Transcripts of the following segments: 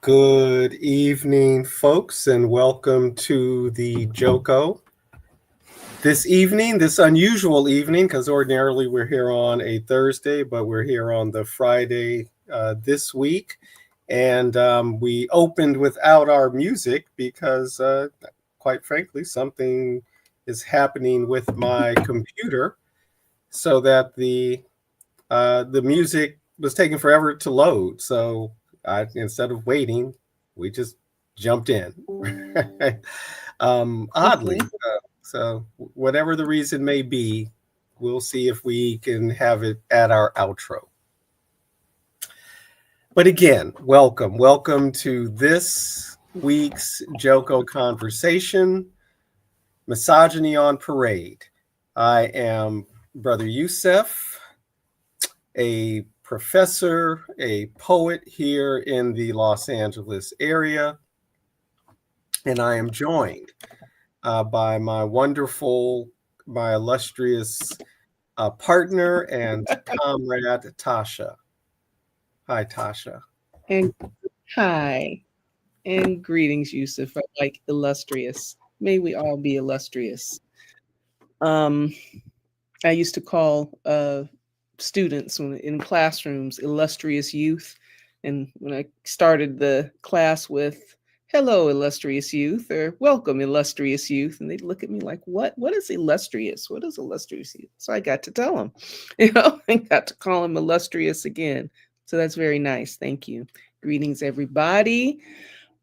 Good evening, folks, and welcome to the Joko. This evening, this unusual evening, because ordinarily we're here on a Thursday, but we're here on the Friday this week. And we opened without our music because, quite frankly, something is happening with my computer so that the music was taking forever to load. So instead of waiting, we just jumped in. Oddly, so whatever the reason may be, we'll see if we can have it at our outro. But again, welcome to this week's Joko Conversation, Misogyny on Parade. I am Brother Youssef, a professor, a poet here in the Los Angeles area, and I am joined by my illustrious partner and comrade, Tasha. Hi, Tasha. And hi, and greetings, Yusuf. I like illustrious. May we all be illustrious. I used to call students in classrooms illustrious youth, and when I started the class with "Hello, illustrious youth," or "Welcome, illustrious youth," and they'd look at me like, "What? What is illustrious? What is illustrious youth?" So I got to tell them, I got to call them illustrious again. So that's very nice. Thank you. Greetings, everybody.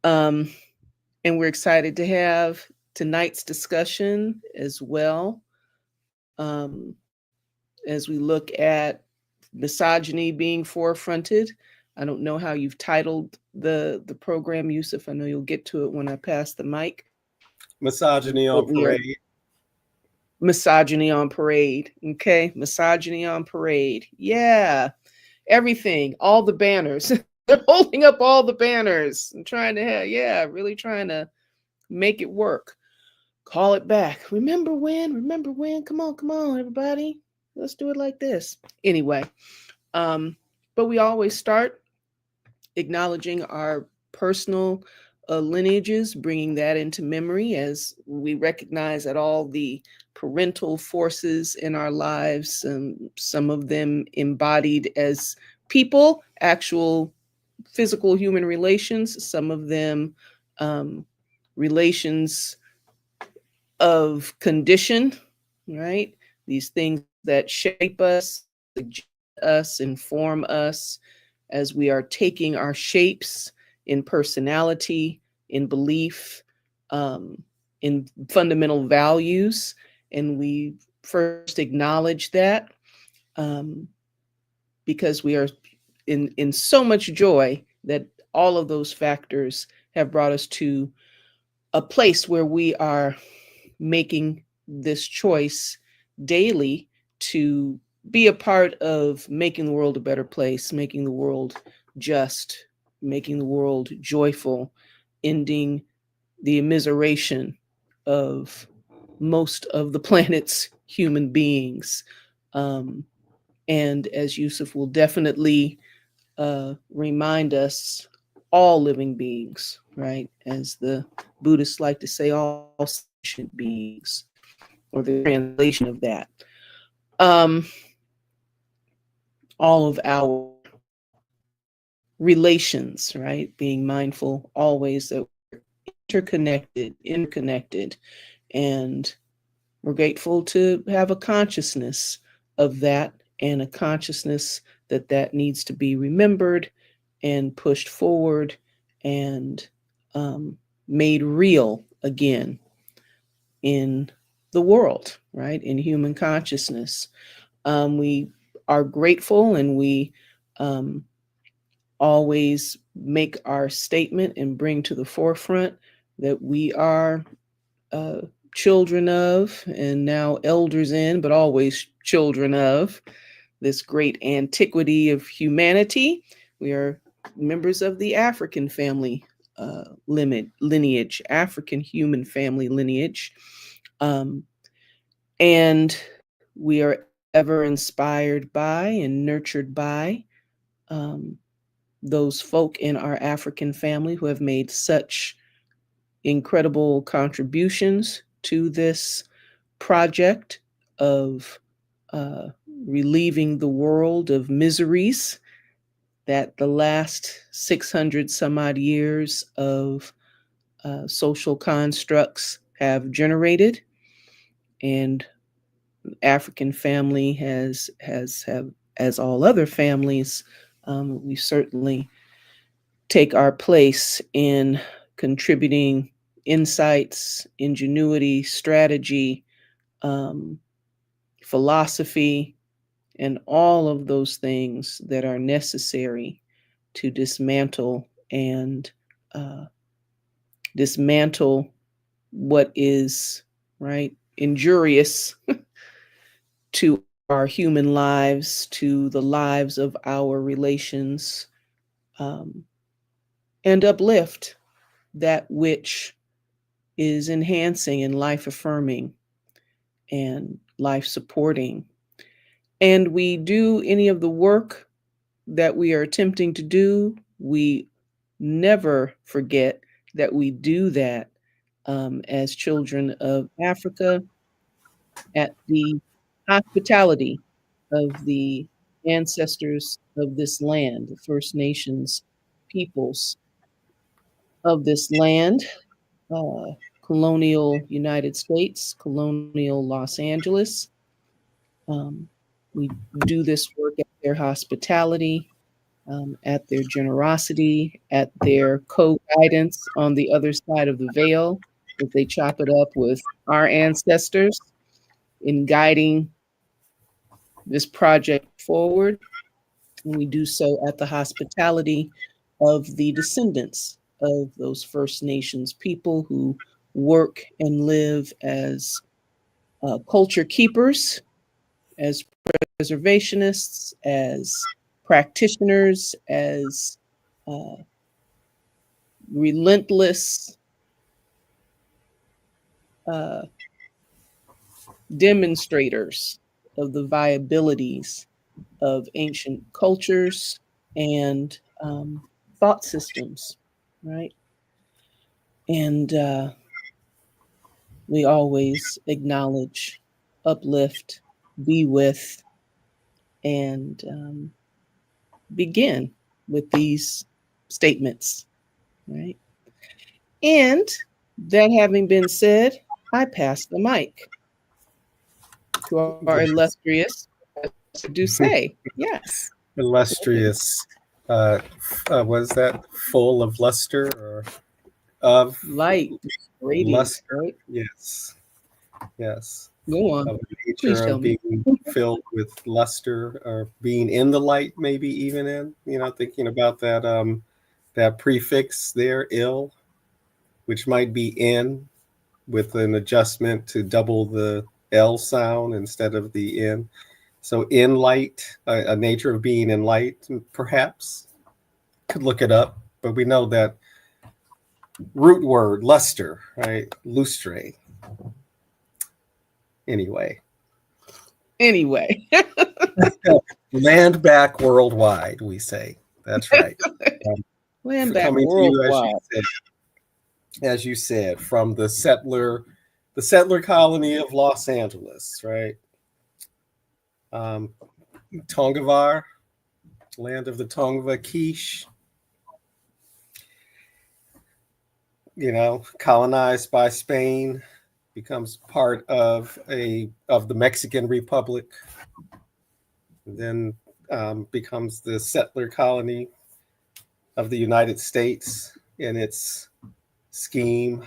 And we're excited to have tonight's discussion as well. As we look at misogyny being forefronted. I don't know how you've titled the program, Yusuf. I know you'll get to it when I pass the mic. Misogyny on Parade. Misogyny on Parade. Okay. Misogyny on Parade. Yeah. Everything, all the banners. They're holding up all the banners and trying to really trying to make it work. Call it back. Remember when? Come on, everybody. Let's do it like this. Anyway, but we always start acknowledging our personal lineages, bringing that into memory as we recognize that all the parental forces in our lives, some of them embodied as people, actual physical human relations, some of them relations of condition, right? These things that shape us, suggest us, inform us as we are taking our shapes in personality, in belief, in fundamental values. And we first acknowledge that because we are in so much joy that all of those factors have brought us to a place where we are making this choice daily to be a part of making the world a better place, making the world just, making the world joyful, ending the immiseration of most of the planet's human beings. And as Yusuf will definitely remind us, all living beings, right? As the Buddhists like to say, all sentient beings, or the translation of that. All of our relations, right? Being mindful always that we're interconnected, and we're grateful to have a consciousness of that, and a consciousness that needs to be remembered and pushed forward and made real again in the world, right? In human consciousness. We are grateful, and we always make our statement and bring to the forefront that we are children of, and now elders in, but always children of, this great antiquity of humanity. We are members of the African family lineage, African human family lineage. And we are ever inspired by and nurtured by those folk in our African family who have made such incredible contributions to this project of uh, relieving the world of miseries that the last 600 some odd years of social constructs have generated. And African family has have, as all other families, we certainly take our place in contributing insights, ingenuity, strategy, um, philosophy, and all of those things that are necessary to uh, dismantle what is right injurious to our human lives, to the lives of our relations, um, and uplift that which is enhancing and life affirming and life supporting. And we do any of the work that we are attempting to do, we never forget that we do that as children of Africa at the hospitality of the ancestors of this land, the First Nations peoples of this land, uh, colonial United States, colonial Los Angeles. Um, we do this work at their hospitality, at their generosity, at their co guidance on the other side of the veil, as they chop it up with our ancestors in guiding this project forward. And we do so at the hospitality of the descendants of those First Nations people who work and live as culture keepers, as preservationists, as practitioners, as uh, relentless uh, demonstrators of the viabilities of ancient cultures and thought systems, right? And we always acknowledge, uplift, be with, and begin with these statements, right? And that having been said, I pass the mic to our illustrious say, yes. Illustrious. Was that full of luster or of Light, radiant, luster? right? Yes, yes. Go on. Of Please nature tell of me. being filled with luster or being in the light, maybe even in, thinking about that prefix there, ill, which might be in with an adjustment to double the L sound instead of the N. So in light, a nature of being in light, perhaps. Could look it up, but we know that root word, luster, right? Lustre. Anyway. Anyway. Land back worldwide, we say. That's right. Land back Coming to worldwide. you, as you said, from the settler colony of Los Angeles, right? Tongavar, land of the Tongva Quiche, colonized by Spain, becomes part of the Mexican Republic, then becomes the settler colony of the United States in its scheme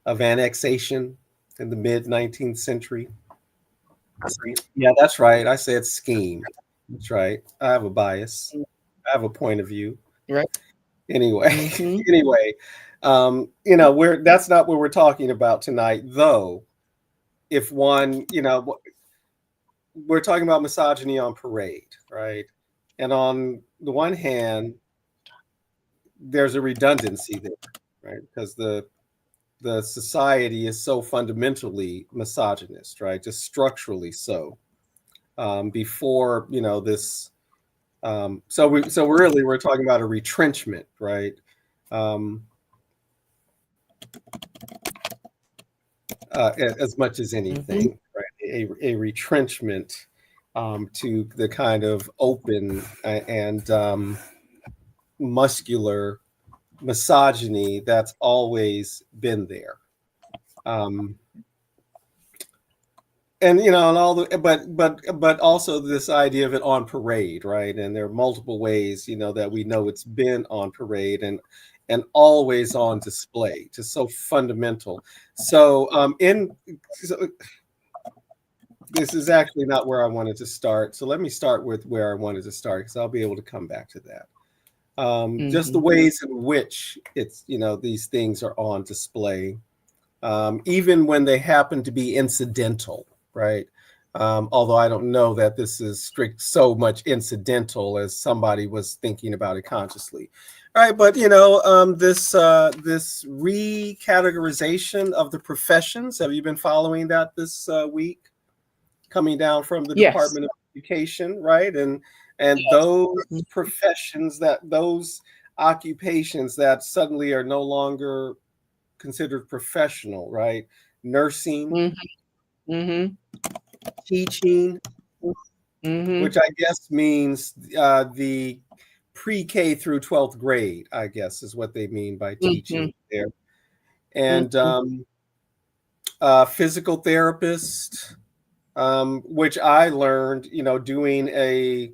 of annexation in the mid 19th century. Yeah, that's right. I said scheme. That's right. I have a bias. I have a point of view. Right. Anyway, Mm-hmm. anyway, that's not what we're talking about tonight, though. If one, we're talking about misogyny on parade, right? And on the one hand, there's a redundancy there, right? Because the society is so fundamentally misogynist, right? Just structurally so. Before this So really we're talking about a retrenchment, right? As much as Mm-hmm. anything, right? A retrenchment to the kind of open and muscular misogyny that's always been there. Um, and and all the but also this idea of it on parade, right? And there are multiple ways that we know it's been on parade and always on display, just so fundamental. So so this is actually not where I wanted to start, so let me start with where I wanted to start, because I'll be able to come back to that. Just the Mm-hmm. ways in which it's these things are on display, even when they happen to be incidental, right? Although I don't know that this is so much incidental as somebody was thinking about it consciously. All right, but this recategorization of the professions. Have you been following that this week? Coming down from the Yes. Department of Education, right? And Yes. those professions, those occupations that suddenly are no longer considered professional, right? Nursing, Mm-hmm. Mm-hmm. teaching, Mm-hmm. which I guess means the pre-K through 12th grade, I guess is what they mean by Mm-hmm. teaching there. And Mm-hmm. physical therapist, which I learned, doing a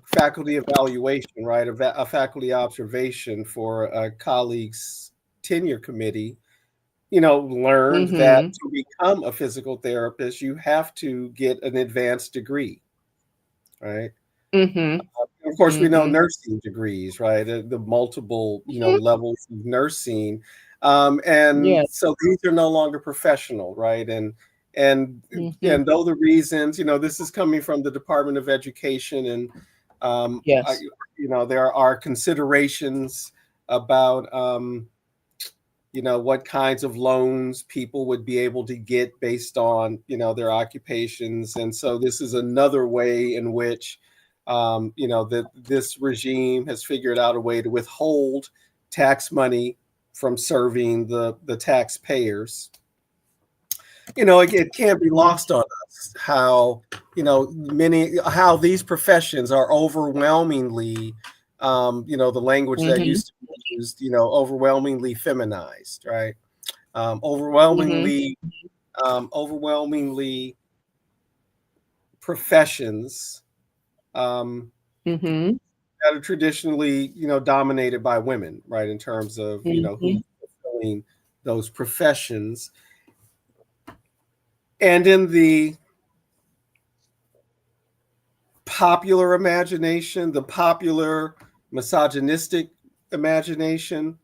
faculty evaluation, right? A faculty observation for a colleague's tenure committee. Learned that Mm-hmm. to become a physical therapist, you have to get an advanced degree, right? Mm-hmm. Of course, we know Mm-hmm. nursing degrees, right? The multiple, Mm-hmm. levels of nursing, and Yeah. so these are no longer professional, right? And Mm-hmm. and though the reasons, this is coming from the Department of Education, and Yes. there are considerations about what kinds of loans people would be able to get based on their occupations. And so this is another way in which that this regime has figured out a way to withhold tax money from serving the taxpayers. It can't be Mm-hmm. lost on us how how these professions are overwhelmingly the language that Mm-hmm. used to be used, overwhelmingly feminized, right? um, Mm-hmm. overwhelmingly overwhelmingly professions um, Mm-hmm. that are traditionally dominated by women, right? In terms of Mm-hmm. who's fulfilling those professions. And in the popular imagination, the popular misogynistic imagination,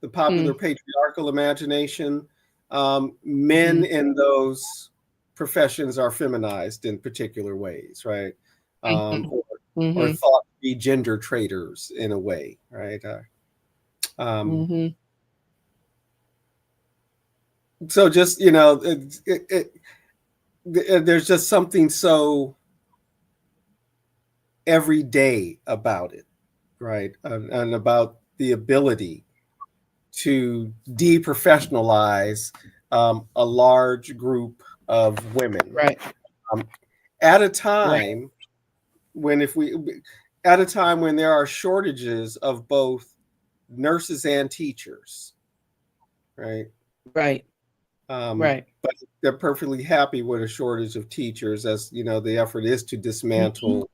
the popular patriarchal imagination, men Mm-hmm. in those professions are feminized in particular ways, right? Mm-hmm. Or Mm-hmm. thought to be gender traitors in a way, right? Um, Mm-hmm. so just there's just something so everyday about it, right? And about the ability to deprofessionalize a large group of women Right. um, at a Right. time when if we at a time when there are shortages of both nurses and teachers, right? Right. Um, Right. but they're perfectly happy with a shortage of teachers, as the effort is to Mm-hmm. dismantle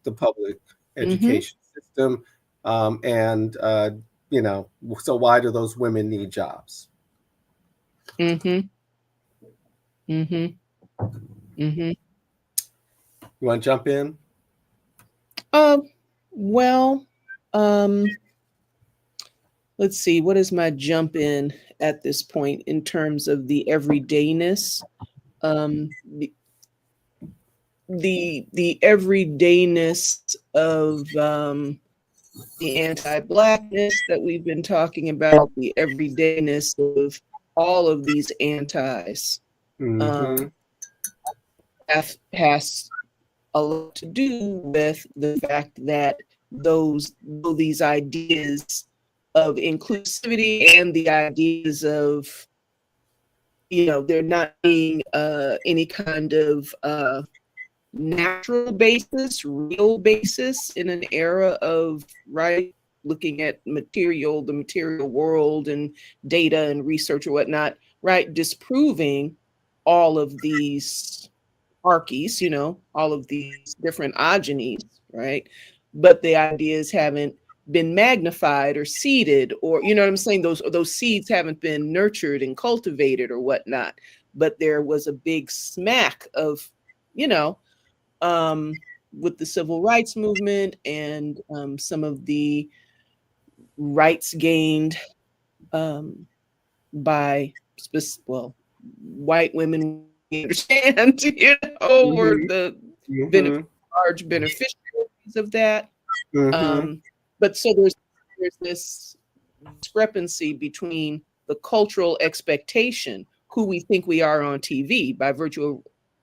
the public Mm-hmm. education system. And so why do those women need jobs? Mm-hmm. Mm-hmm. Mm-hmm. You want to jump in? Um, well, um, let's see, what is my jump in at this point in terms of the everydayness? Um, the the everydayness of the anti-blackness that we've been talking about, the everydayness of all of these antis Mm-hmm. um, has a lot to do with the fact that these ideas of inclusivity and the ideas of, there not being any kind of natural basis, real basis in an era of, right, looking at the material world and data and research or whatnot, right, disproving all of these archies, all of these different ogenies, right? But the ideas haven't been magnified or seeded, or you know what I'm saying? Those seeds haven't been nurtured and cultivated or whatnot. But there was a big smack of, you know, with the civil rights movement and some of the rights gained by white women, we understand, or Mm-hmm. the Mm-hmm. large beneficiaries of that. Mm-hmm. But so there's this discrepancy between the cultural expectation, who we think we are on TV by virtue of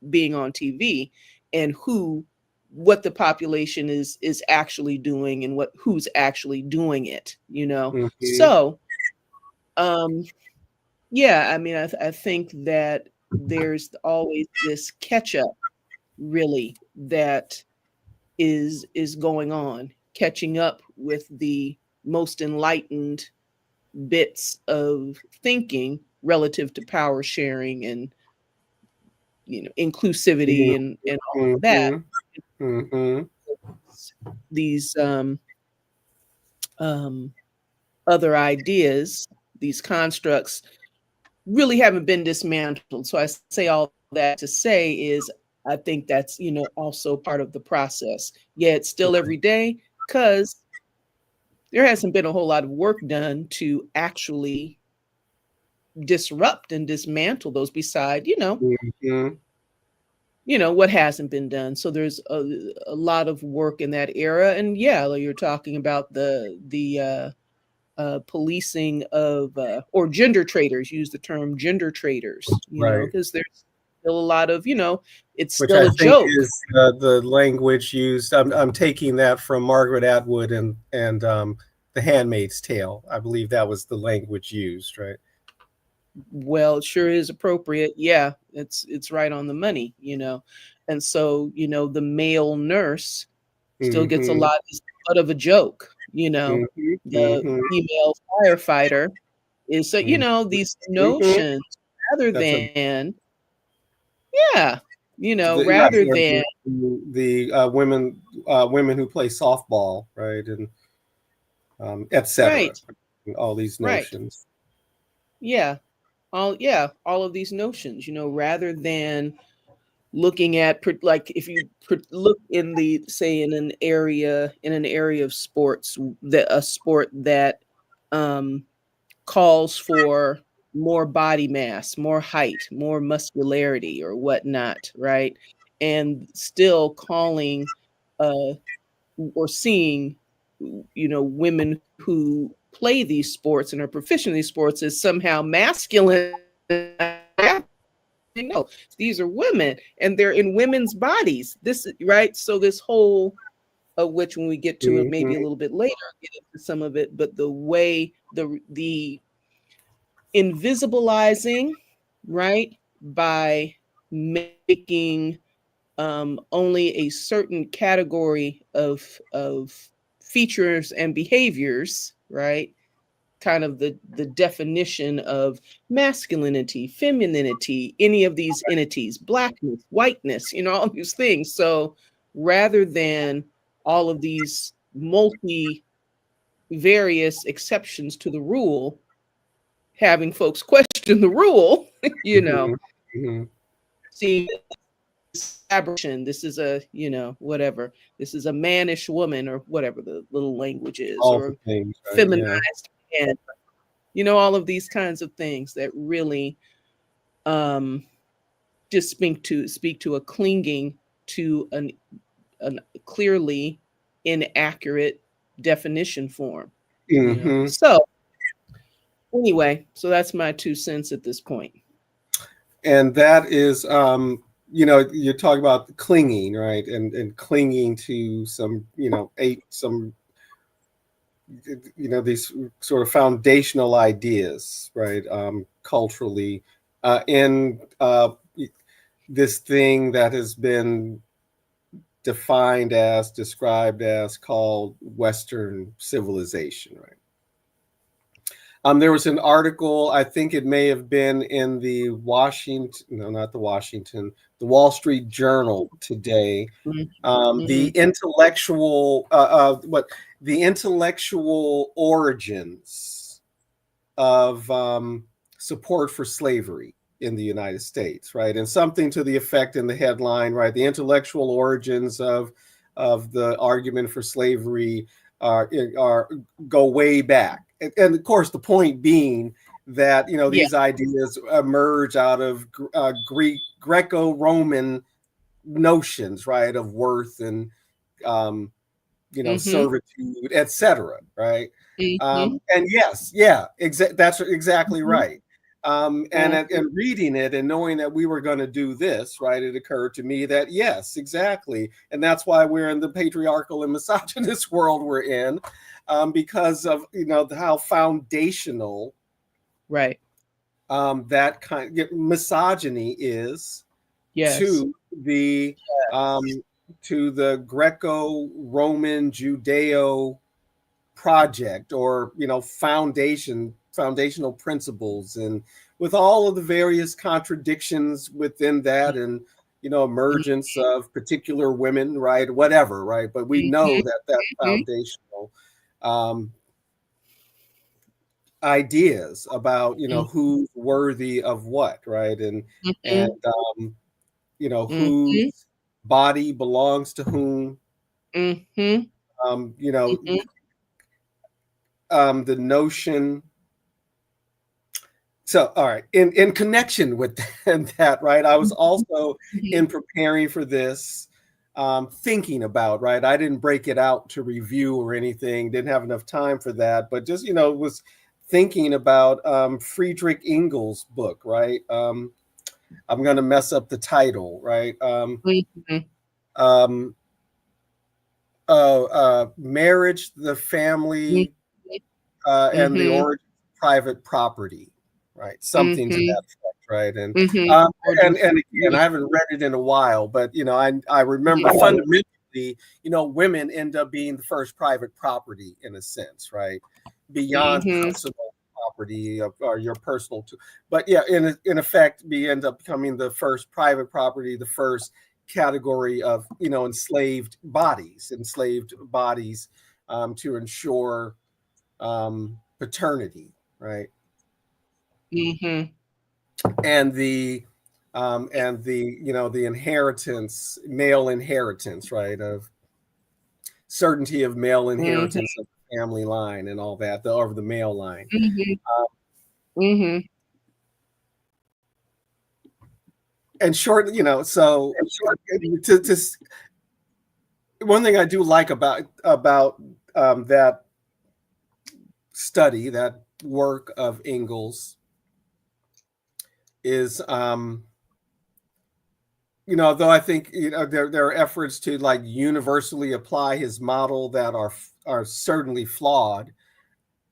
being on TV, and what the population is actually doing, and who's actually doing it. Mm-hmm. So yeah, I mean, I think that there's always this catch up, really, that is going on, catching up with the most enlightened bits of thinking relative to power sharing and, inclusivity and all of that. Mm-hmm. Mm-hmm. These um, other ideas, these constructs, really haven't been dismantled. So I say all that to say is, I think that's, also part of the process. Yeah, it's still every day, because there hasn't been a whole lot of work done to actually disrupt and dismantle those, beside, Mm-hmm. what hasn't been done. So there's a lot of work in that era. And yeah, like you're talking about the policing of, or gender traders, use the term gender traders, Right. because there's still a lot of, it's Which still I a think joke. is the language used. I'm taking that from Margaret Atwood and The Handmaid's Tale. I believe that was the language used, right? Well, it sure is appropriate. Yeah, it's right on the money. And so, the male nurse still gets a Mm-hmm. lot of a joke. Mm-hmm. The Mm-hmm. female firefighter is, so, these Mm-hmm. notions, rather That's a than, yeah, right. rather Or than, the women who play softball, right, and etc. right, All these right, notions. yeah, all of these notions, rather than looking at, like, if you look in the, say, in an area of sports, that a sport that um calls for more body mass, more height, more muscularity or whatnot, right? And still calling uh or seeing, women who play these sports and are proficient in these sports as somehow masculine. No, these are women, and they're in women's bodies. This, right? So this whole, of which, when we get to it maybe a Mm-hmm. little bit later, get into some of it, but the way the invisibilizing, right, by making only a certain category of features and behaviors, right, kind of the definition of masculinity, femininity, any of these entities, blackness, whiteness, all these things. So rather than all of these various exceptions to the rule, having folks question the rule, Mm-hmm. Mm-hmm. see aberration. This is a, whatever. This is a mannish woman, or whatever the little language is, All the or things, right? Yeah. feminized man. All of these kinds of things that really um, just speak to a clinging to an clearly inaccurate definition form. Mm-hmm. So anyway, so that's my 2 cents at this point. And that is you talk about clinging, right, and clinging to some, these sort of foundational ideas, right, culturally, in this thing that has been described as called Western civilization, right? There was an article, I think it may have been in the no, not the Washington, the Wall Street Journal today. The intellectual origins of support for slavery in the United States, right? And something to the effect in the headline, right? The intellectual origins of the argument for slavery are go way back, and of course the point being that Yeah. these ideas emerge out of Greco-Roman notions, right, of worth and Mm-hmm. servitude, etc., right? Mm-hmm. And yes, yeah, that's exactly Mm-hmm. right. And reading it and knowing that we were going to do this, right, it occurred to me that yes, exactly, and that's why we're in the patriarchal and misogynist world we're in, because of how foundational Right. that kind of misogyny is Yes. to the um, Greco-Roman Judeo project, or foundational principles, and with all of the various contradictions within that, and emergence of particular women, right, whatever, right, but we know that Mm-hmm. foundational um, ideas about who's worthy of what, right, and Mm-hmm. whose Mm-hmm. body belongs to whom, Mm-hmm. um, you know, the notion. So, all right, in connection with that, right, I was also Mm-hmm. in preparing for this, thinking about, right, I didn't break it out to review or anything, didn't have enough time for that, but just, was thinking about Friedrich Engels' book, right? I'm going to mess up the title, right? Mm-hmm. Um, Marriage, the Family, and the Mm-hmm. Origin of Private Property, right? Something to Mm-hmm. that effect, right? And Mm-hmm. um, Origin. and again, I haven't read it in a while, but I remember fundamentally, women end up being the first private property in a sense, right? Beyond Mm-hmm. personal property or your personal, but yeah, in effect, we end up becoming the first private property, the first category of enslaved bodies, to ensure paternity, right? Mm-hmm. And the inheritance, male inheritance, right? Of certainty of male Mm-hmm. inheritance of the family line and all that, over the male line. Mm-hmm. Uh, Mm-hmm. and short, so to one thing I do like about that study, that work of Ingalls, is though I think there are efforts to like universally apply his model that are certainly flawed.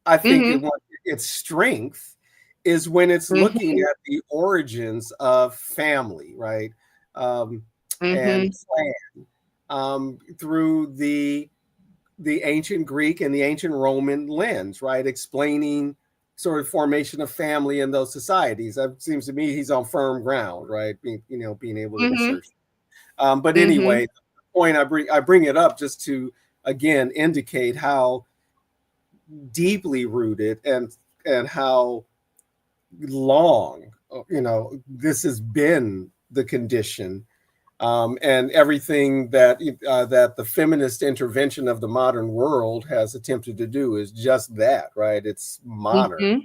I think Mm-hmm. its strength is when it's looking Mm-hmm. at the origins of family, right, and Mm-hmm. clan, through the ancient Greek and the ancient Roman lens, right, explaining sort of formation of family in those societies. That seems to me he's on firm ground, right? Being able to Mm-hmm. research. But Mm-hmm. anyway, the point I bring it up just to again indicate how deeply rooted and how long this has been the condition, and everything that the feminist intervention of the modern world has attempted to do is just that, right? It's modern, Mm-hmm.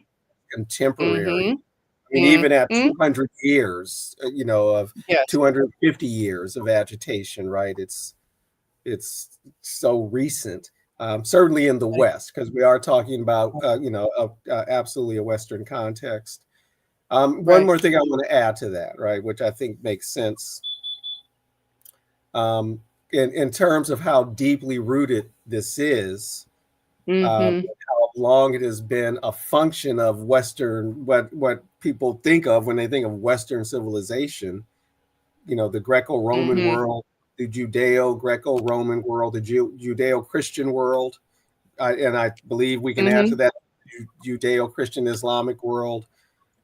contemporary. Mm-hmm. I mean, even at Mm-hmm. 200 years, of Yes. 250 years of agitation, right? It's so recent, certainly in the West, because we are talking about, absolutely a Western context. One Right. more thing I want to add to that, right, which I think makes sense. in terms of how deeply rooted this is, Mm-hmm. how long it has been a function of Western, what people think of when they think of Western civilization. The Greco-Roman Mm-hmm. world, the Judeo-Greco-Roman world, the Judeo-Christian world, and I believe we can add to Mm-hmm. that Judeo-Christian Islamic world.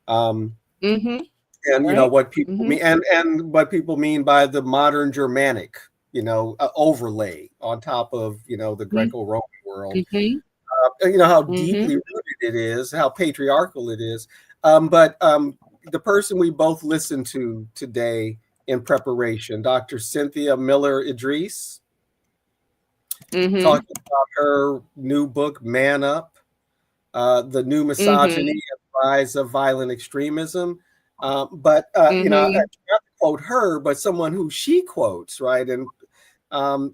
Um, Mm-hmm. and Right. what people Mm-hmm. mean, and what people mean by the modern Germanic, overlay on top of the Greco-Roman world. Mm-hmm. How Mm-hmm. deeply rooted it is, how patriarchal it is. But the person we both listened to today in preparation, Dr. Cynthia Miller Idris, Mm-hmm. talking about her new book, Man Up, the new misogyny Mm-hmm. and rise of violent extremism. But not Mm-hmm. to quote her, but someone who she quotes, right? And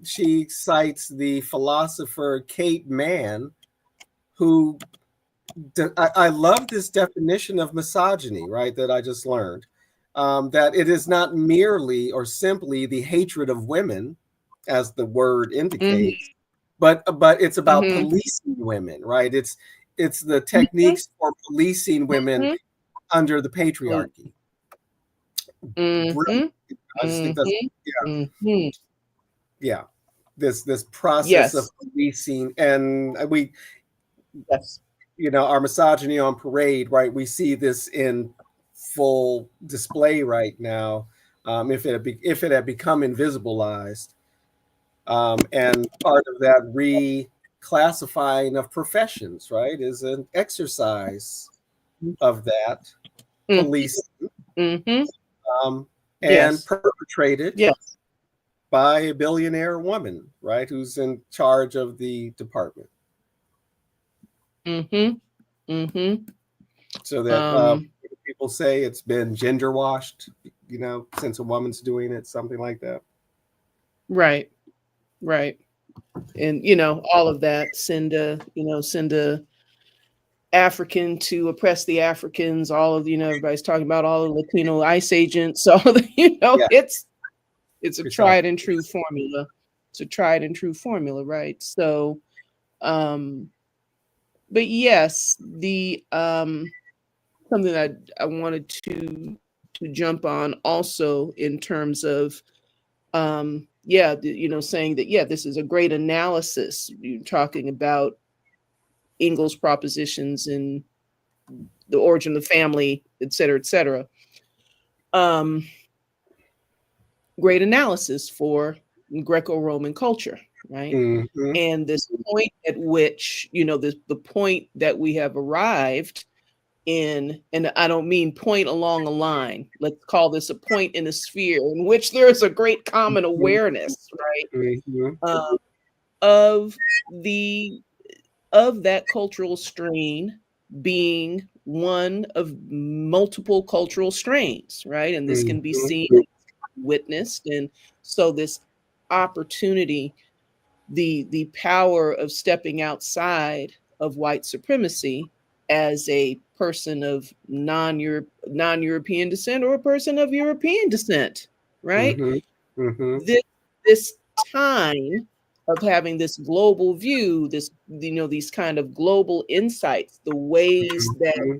she cites the philosopher Kate Mann, who I love this definition of misogyny, right? That I just learned. That it is not merely or simply the hatred of women, as the word indicates, but it's about Mm-hmm. policing women, right? It's the Mm-hmm. techniques for policing women under the patriarchy. Brilliant. Mm-hmm. I just think that's yeah, Mm-hmm. yeah. This process of Yes. policing, and we Yes. our misogyny on parade, right? We see this in full display right now. If it had become invisibilized, and part of that reclassifying of professions, right, is an exercise of that police, Mm-hmm. and Yes. perpetrated Yes. by a billionaire woman, right, who's in charge of the department. Mm-hmm. Mm-hmm. So that Um, people say it's been gender washed, since a woman's doing it, something like that. right. Right. And all of that, send a African to oppress the Africans, all of everybody's talking about all the Latino ICE agents, all the, Yeah, it's a tried precisely. and true formula. It's a tried and true formula, right? So um but yes, the something that I wanted to jump on also in terms of saying that this is a great analysis. You're talking about Ingalls propositions and the origin of the family, et cetera, et cetera. Um, Great analysis for Greco-Roman culture, right? Hmm. And this point at which, the point that we have arrived in, and I don't mean point along a line, let's call this a point in a sphere in which there is a great common awareness, right? Hmm. Um, of the of that cultural strain being one of multiple cultural strains, right? And this can be Hmm. seen, witnessed, and so this opportunity, the power of stepping outside of white supremacy as a person of non-European descent or a person of European descent, right? Hmm. Hmm. This time of having this global view, this these kind of global insights, the ways that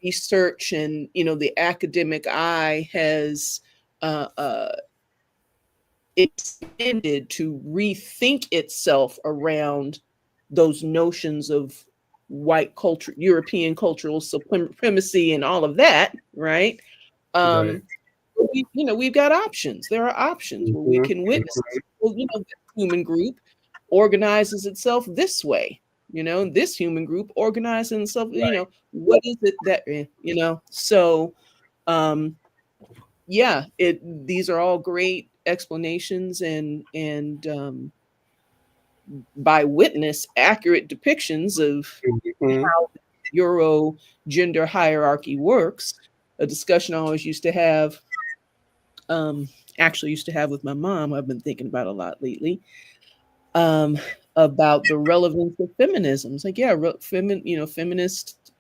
research and the academic eye has uh, uh, expanded to rethink itself around those notions of white culture, European cultural supremacy, and all of that, right? Right. Um, we've got options. There are options where we Hmm. can witness. Well, this human group organizes itself this way. This human group organizes itself. Right. What is it that So, um, yeah, these are all great explanations and by witness accurate depictions of Hmm. how Euro gender hierarchy works. A discussion I always used to have um, actually used to have with my mom, I've been thinking about a lot lately, um, about the relevance of feminism. It's like, yeah, feminist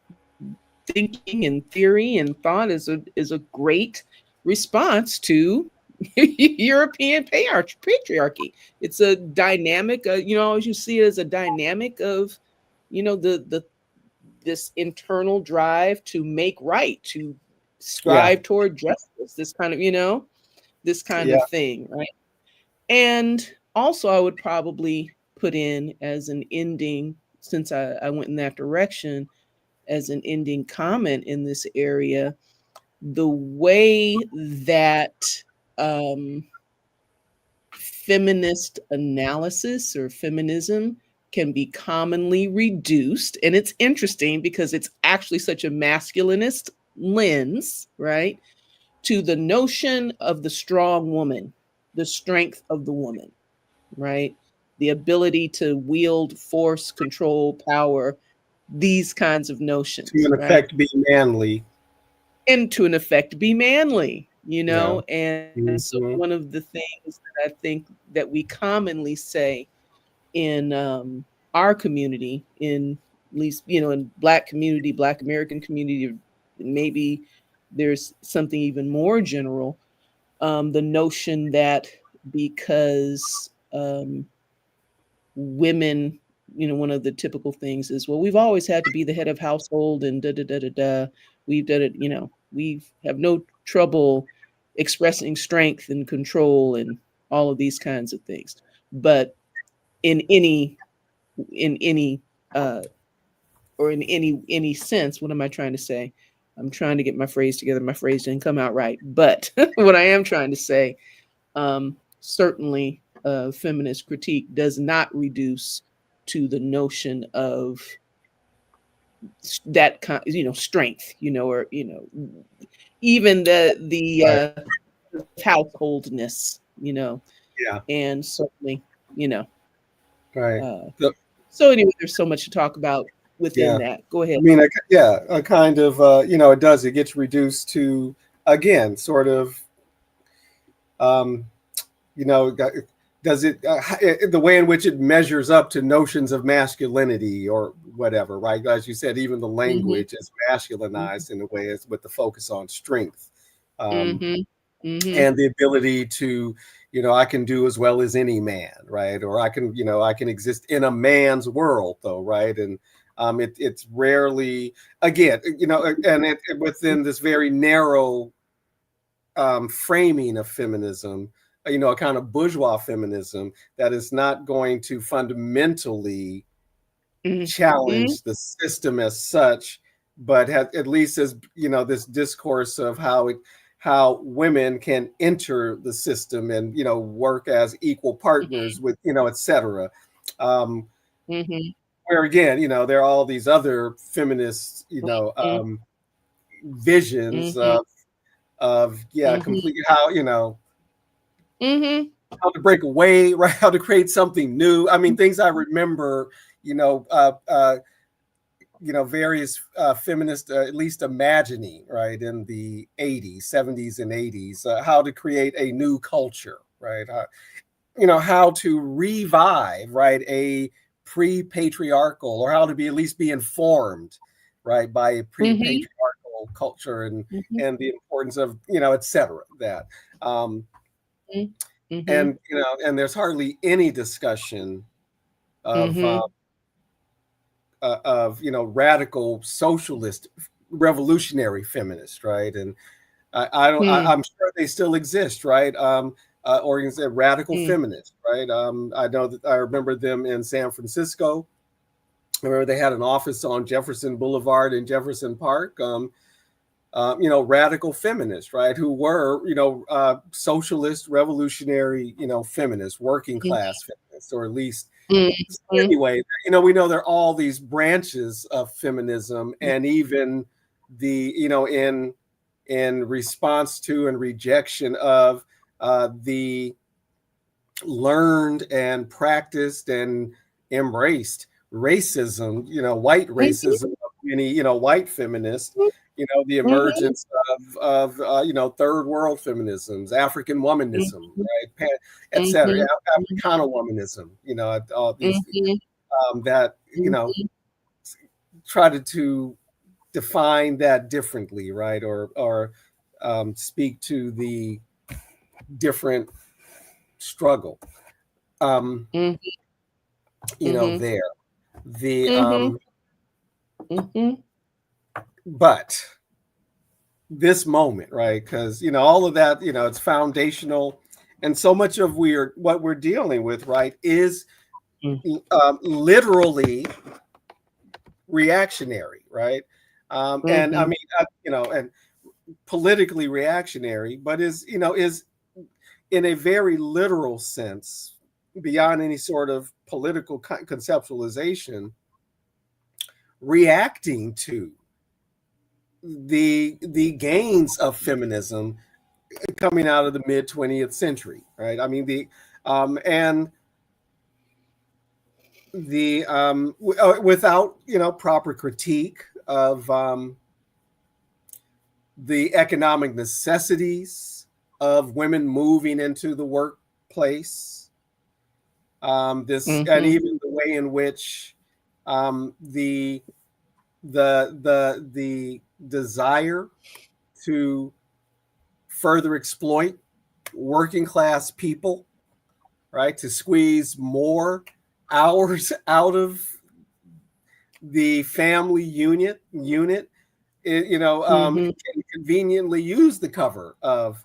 thinking and theory and thought is a great response to European patriarchy. It's a dynamic, as you see it as a dynamic of, the this internal drive to make right, to Yeah. strive toward justice, this kind of, this kind Yeah. of thing, right? And also, I would probably put in as an ending, since I went in that direction, as an ending comment in this area, the way that um, feminist analysis or feminism can be commonly reduced. And it's interesting because it's actually such a masculinist lens, right? To the notion of the strong woman, the strength of the woman, right? The ability to wield force, control, power, these kinds of To notions, in right? effect be manly. And to an effect be manly, Yeah. and so Hmm. one of the things that I think that we commonly say in our community, in at least in Black community, Black American community, maybe there's something even more general, the notion that because women, one of the typical things is, well, we've always had to be the head of household and da da da da da. We've done it, we have no trouble expressing strength and control and all of these kinds of things. But in any in any uh or in any sense, what am I trying to say? I'm trying to get my phrase together. My phrase didn't come out right. But what I am trying to say, certainly feminist critique does not reduce to the notion of that kind, strength, or even the Right. householdness, Yeah. and certainly, you know. Right. Uh, So, so anyway, there's so much to talk about within yeah. that. Go ahead. I mean, yeah, a kind of, it does. It gets reduced to, again, sort of, um, you know, does it, the way in which it measures up to notions of masculinity or whatever, right? As you said, even the Mm-hmm. language is masculinized in a way as with the focus on strength. Um, Mm-hmm. Mm-hmm. and the ability to, I can do as well as any man, right? Or I can exist in a man's world, though, right? And it's rarely, again, and within this very narrow framing of feminism, a kind of bourgeois feminism that is not going to fundamentally Mm-hmm. challenge the system as such, but have, at least as this discourse of how women can enter the system and work as equal partners with etc. Um, Mm-hmm. where again, there are all these other feminist visions Mm-hmm. of yeah, Mm-hmm. complete how Mm-hmm. how to break away, right? How to create something new. I mean, things I remember, you know, uh, uh, various feminists at least imagining, right, in the 80s, 70s, and 80s, how to create a new culture, right? How to revive, right, a pre-patriarchal, or how to be at least be informed, right, by a Mm-hmm. pre-patriarchal culture Mm-hmm. and the importance of, etc. That. Um, Mm-hmm. and there's hardly any discussion of Mm-hmm. radical socialist revolutionary feminist, right? And Mm-hmm. I'm sure they still exist, right? Organized radical feminists, right? I know that I remember them in San Francisco. I remember they had an office on Jefferson Boulevard in Jefferson Park. Radical feminists, right? Who were, socialist, revolutionary, feminists, working class feminists, or at least. So Mm-hmm. anyway, we know there are all these branches of feminism, and even the, in response to and rejection of the learned and practiced and embraced racism, white Mm-hmm. racism of many, white feminists, the Mm-hmm. emergence of third world feminisms, African womanism, right, et cetera, Mm-hmm. Africana womanism, all these Mm-hmm. that Mm-hmm. try to define that differently, right, or speak to the different struggle. Mhm. Mhm. There. The Mhm. Mhm. but this moment, right? Because all of that, it's foundational, and so much of what we're dealing with, right, is literally reactionary, right? And I Mhm. mean, and politically reactionary, but is in a very literal sense, beyond any sort of political conceptualization, reacting to the gains of feminism coming out of the mid 20th century, right? I mean and without proper critique of the economic necessities of women moving into the workplace, this and Mhm. even the way in which the desire to further exploit working class people, right, to squeeze more hours out of the family unit, Mhm. can conveniently use the cover of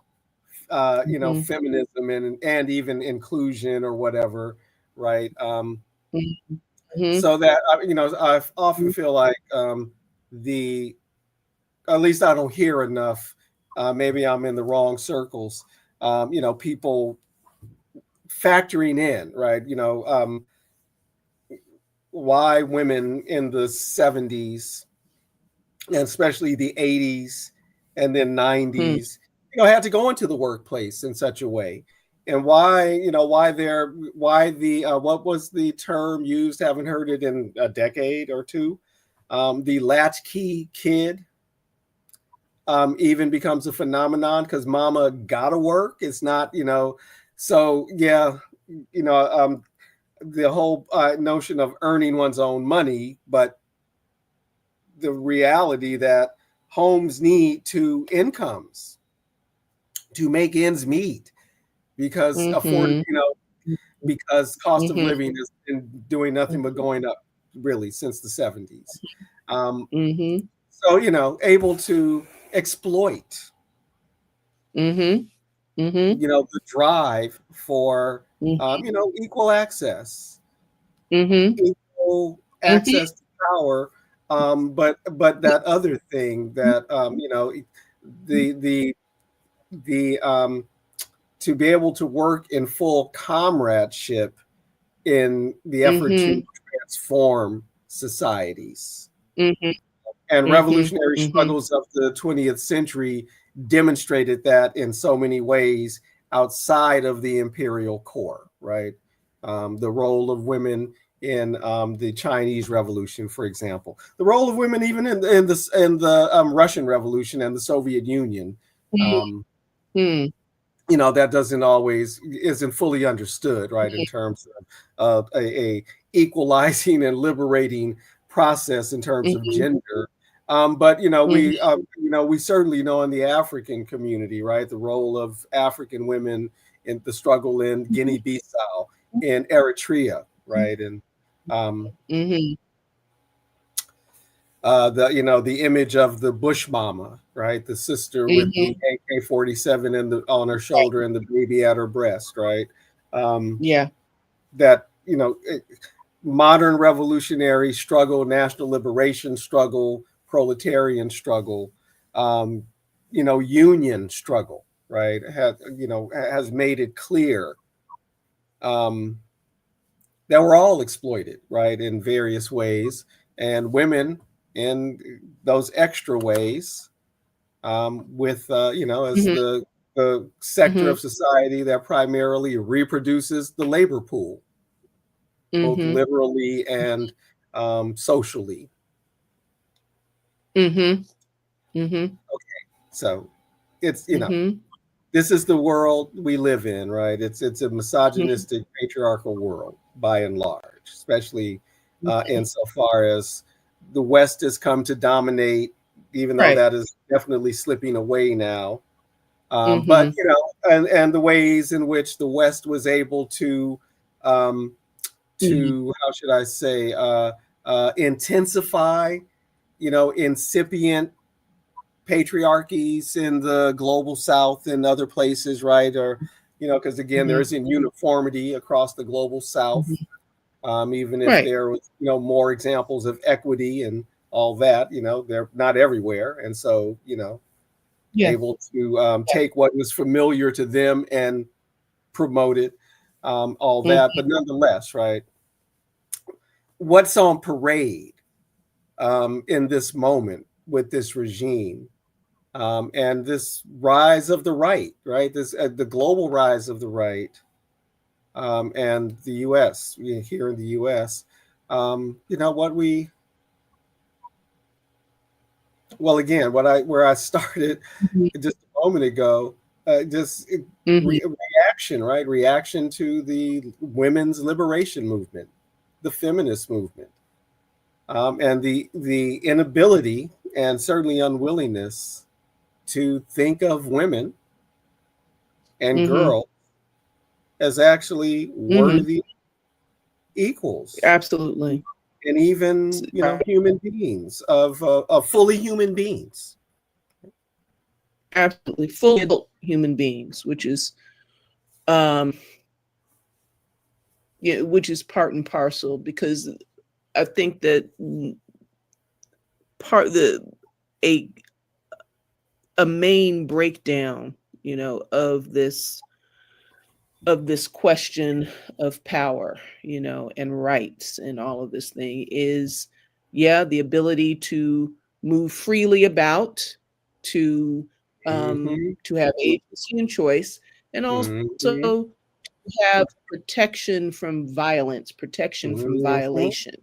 Mhm. feminism and even inclusion or whatever, right? Mhm. So that I often feel like the at least I don't hear enough. Maybe I'm in the wrong circles. People factoring in, right? Why women in the 70s and especially the 80s and then Mhm. 90s, had to go into the workplace in such a way. And why the what was the term used? Haven't heard it in a decade or two. The latchkey kid even becomes a phenomenon because mama gotta work. It's not, so yeah, you know, um, the whole notion of earning one's own money, but the reality that homes need two incomes to make ends meet because Mhm. because cost of Mhm. living has been doing nothing but going up really since the 70s. Um, Mhm. so able to exploit Mhm. Mhm. the drive for equal access, Mhm. equal Mhm. access to power, but that other thing that the the the to be able to work in full comradeship in the effort to Mhm. transform societies. Mhm. And Mhm. revolutionary Mhm. struggles of the 20th century demonstrated that in so many ways outside of the imperial core, right? The role of women in the Chinese Revolution, for example, the role of women even in the Russian Revolution and the Soviet Union. Um, Mhm. that doesn't always isn't fully understood, right, in terms of a equalizing and liberating process in terms of Mhm. gender. But Mhm. we certainly know in the African community, right, the role of African women in the struggle in Guinea-Bissau, in Eritrea, right, and um, Mhm. the image of the bush mama, right, the sister with the Mhm. AK-47 on her shoulder and the baby at her breast, right, um, Yeah. that modern revolutionary struggle, national liberation struggle, proletarian struggle, um, union struggle, right, has made it clear um, that we're all exploited, right, in various ways, and women in those extra ways, with as Mhm. the sector Mhm. of society that primarily reproduces the labor pool, both Mhm. literally and socially. Mhm. Mhm. So it's Mhm. this is the world we live in, right? It's a Mhm. misogynistic, patriarchal world by and large, especially insofar as the West has come to dominate, even though Right. that is definitely slipping away now. But Mm-hmm. and the ways in which the West was able um, Mm-hmm. to how should I say intensify, incipient patriarchies in the global South and other places, right? Or because again, there Mm-hmm. isn't uniformity across the global South, Mm-hmm. even if Right. there was more examples of equity and all that. They're not everywhere, and so Yeah. able to take what was familiar to them and promote it, all that. Mm-hmm. But nonetheless, right, what's on parade in this moment with this regime and this rise of the right? This the global rise of the right and the U.S. Here in the U.S. What we well again what I where I started just a moment ago, just Mm-hmm. reaction, right? Reaction to the women's liberation movement, the feminist movement, and the inability and certainly unwillingness to think of women and Mm-hmm. girls as actually Mm-hmm. worthy equals Absolutely. and even Right. human beings of fully human beings. Absolutely. Fully adult human beings, which is um yeah, which is part and parcel, because I think that part the a a main breakdown, of this question of power, and rights and all of this thing is, yeah, the ability to move freely about, to Hmm. to have agency and choice, and also Hmm. to have protection from violence, protection from Hmm. violation,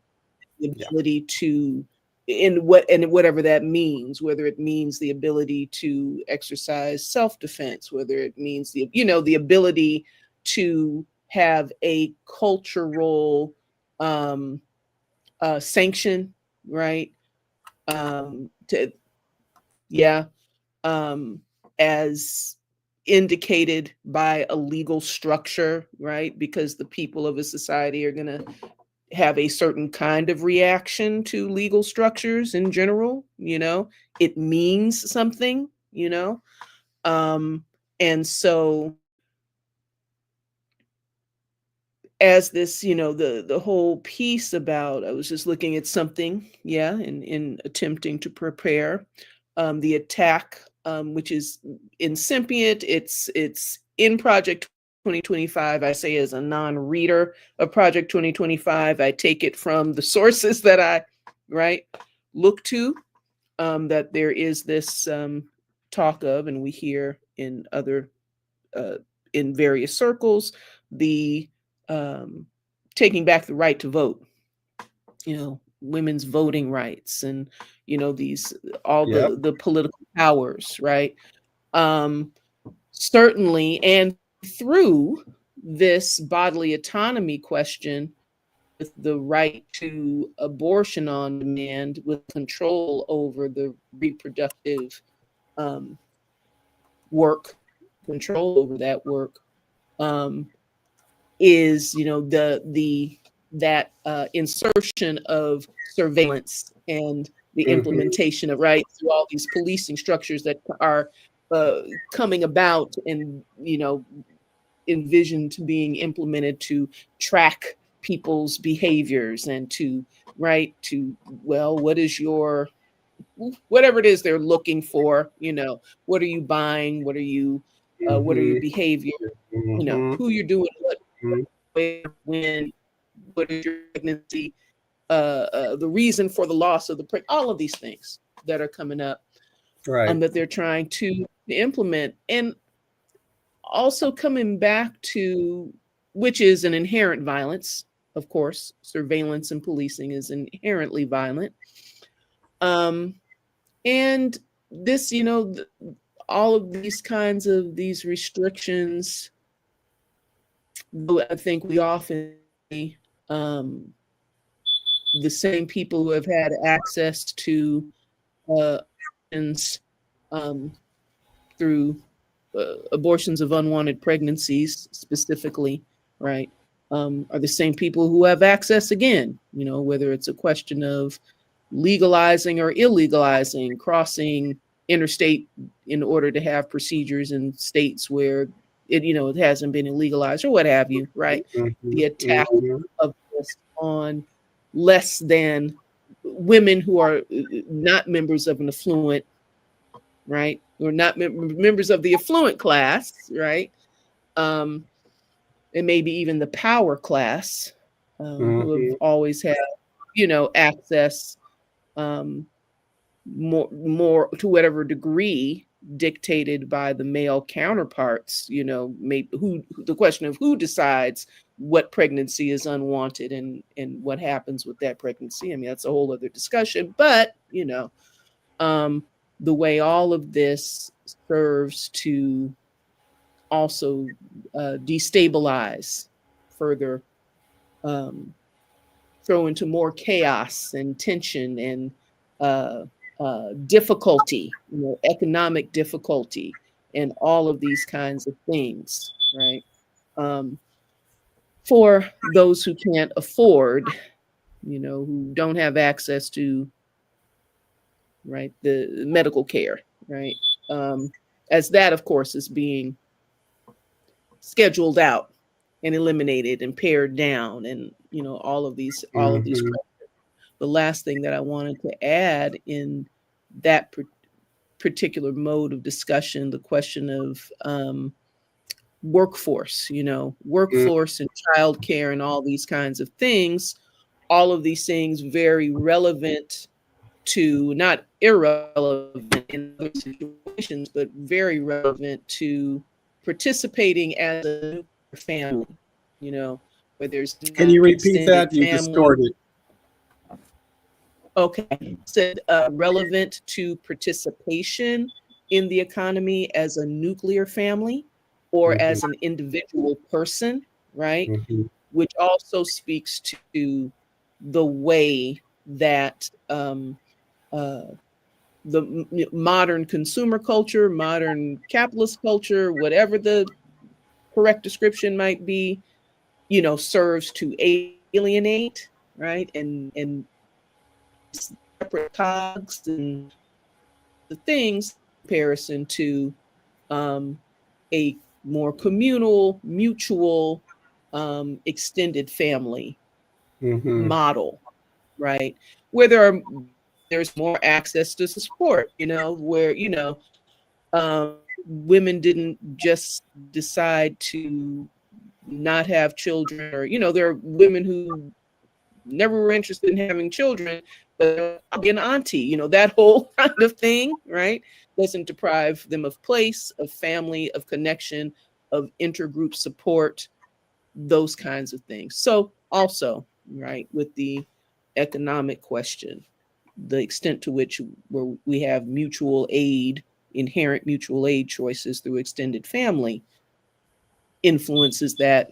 the Yeah. ability to, and whatever that means, whether it means the ability to exercise self-defense, whether it means the ability to have a cultural um sanction, right? To Yeah, um as indicated by a legal structure, right? Because the people of a society are going to have a certain kind of reaction to legal structures in general. It means something. Um and so, as this, the whole piece about, I was just looking at something, yeah, in attempting to prepare the attack, which is incipient. It's in Project 2025. I say, as a non-reader of Project 2025, I take it from the sources that I, right, look to, that there is this talk of, and we hear in other uh, in various circles, the um, taking back the right to vote, women's voting rights, and these, all Yep. the political powers, right? um, Certainly, and through this bodily autonomy question, with the right to abortion on demand, with control over the reproductive um, work, control over that work, um, is, the that insertion of surveillance and the Hmm. implementation of, right, through all these policing structures that are coming about, and envisioned being implemented to track people's behaviors, and to, right, to, well, what is your, whatever it is they're looking for, what are you buying, what are your Hmm. behavior, Hmm. who you're doing what, Hmm. where, when, what is your pregnancy, the reason for the loss of the all of these things that are coming up, Right. that they're trying to implement. And also coming back to, which is an inherent violence, of course, surveillance and policing is inherently violent. Um, and this, all of these kinds of these restrictions, though I think we often see, um, the same people who have had access to uh, options, um, through, abortions of unwanted pregnancies specifically, right, are the same people who have access again, whether it's a question of legalizing or illegalizing crossing interstate in order to have procedures in states where it hasn't been illegalized or what have you, right? Mm-hmm. The attack Mm-hmm. of this on less than women who are not members of an affluent, right, or not members of the affluent class, right, um, and maybe even the power class, who have Mm-hmm. always had, access, um, more to whatever degree dictated by the male counterparts. Maybe who the question of who decides what pregnancy is unwanted and what happens with that pregnancy. I mean, that's a whole other discussion. But um, the way all of this serves to also destabilize further, um, throw into more chaos and tension and uh, difficulty, economic difficulty, and all of these kinds of things, right? Um, for those who can't afford, who don't have access to, right, the medical care, right? Um, as that, of course, is being scheduled out and eliminated and pared down, and all of these. Mm-hmm. The last thing that I wanted to add in that particular mode of discussion, the question of workforce, workforce and childcare and all these kinds of things, all of these things very relevant to, not irrelevant in other situations, but very relevant to participating as a nuclear family, where there's Can not you repeat extended that? You family. distorted. Okay, said relevant to participation in the economy as a nuclear family or Mm-hmm. as an individual person, right? Mm-hmm. Which also speaks to the way that uh, modern consumer culture, modern capitalist culture, whatever the correct description might be, serves to alienate, right? And separate cogs and the things in comparison to a more communal, mutual, extended family Mm-hmm. model, right? Where there's more access to support, where women didn't just decide to not have children, or there are women who never were interested in having children, but I'll be an auntie, that whole kind of thing, right? Doesn't deprive them of place, of family, of connection, of intergroup support, those kinds of things. So also, right, with the economic question, the extent to which where we have mutual aid, inherent mutual aid choices through extended family influences that,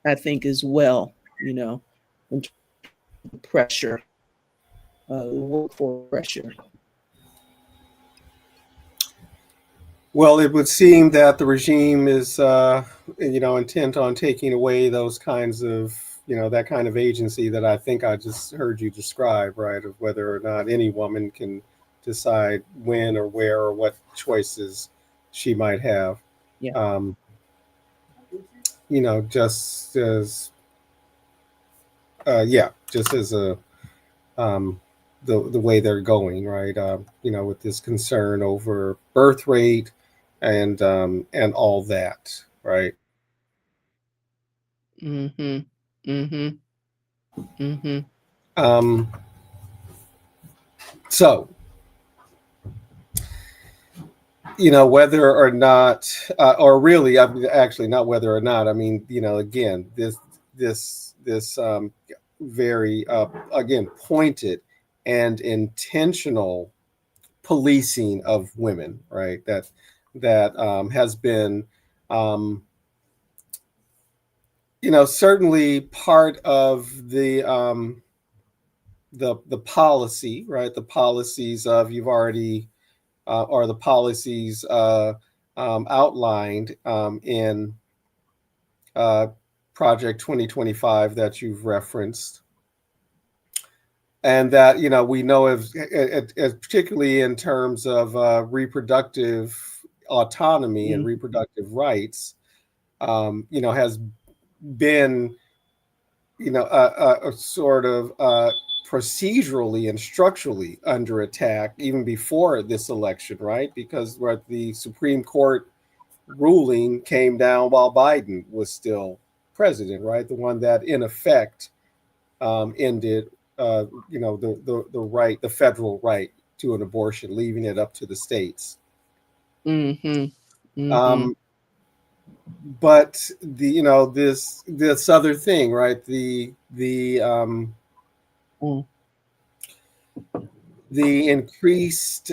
I think, as well, in terms of pressure, workforce pressure. Well, it would seem that the regime is, intent on taking away those kinds of, that kind of agency that I think I just heard you describe, right? Of whether or not any woman can decide when or where or what choices she might have. Yeah. Um, just as, yeah, just as um, the way they're going, right? With this concern over birth rate and all that, right? Mm-hmm. Mm-hmm. Mm-hmm. Um, so, whether or not, or really, I mean, actually, not whether or not. I mean, again, this very again pointed and intentional policing of women, right? That has been, um, certainly part of the policy, right? The policies of you've already or the policies outlined in uh, Project 2025 that you've referenced, and that we know as particularly in terms of reproductive autonomy and Mm, reproductive rights, has been a sort of procedurally and structurally under attack even before this election, right? Because what the Supreme Court ruling came down while Biden was still president, right? The one that in effect ended, the right, the federal right to an abortion, leaving it up to the states. mm-hmm. Mm-hmm. Um, but this other thing, right? Mm, The increased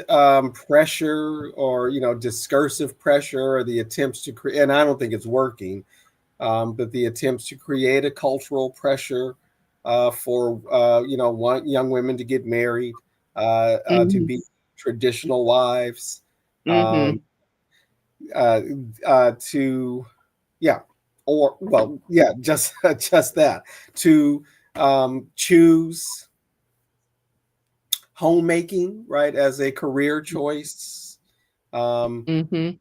pressure, or discursive pressure, or the attempts to create, and I don't think it's working, but the attempts to create a cultural pressure for young women to get married, to mm-hmm. be traditional wives, Mm-hmm. um, uh, to yeah, or well, yeah, just just that, to choose homemaking, right, as a career choice, um, Mm-hmm.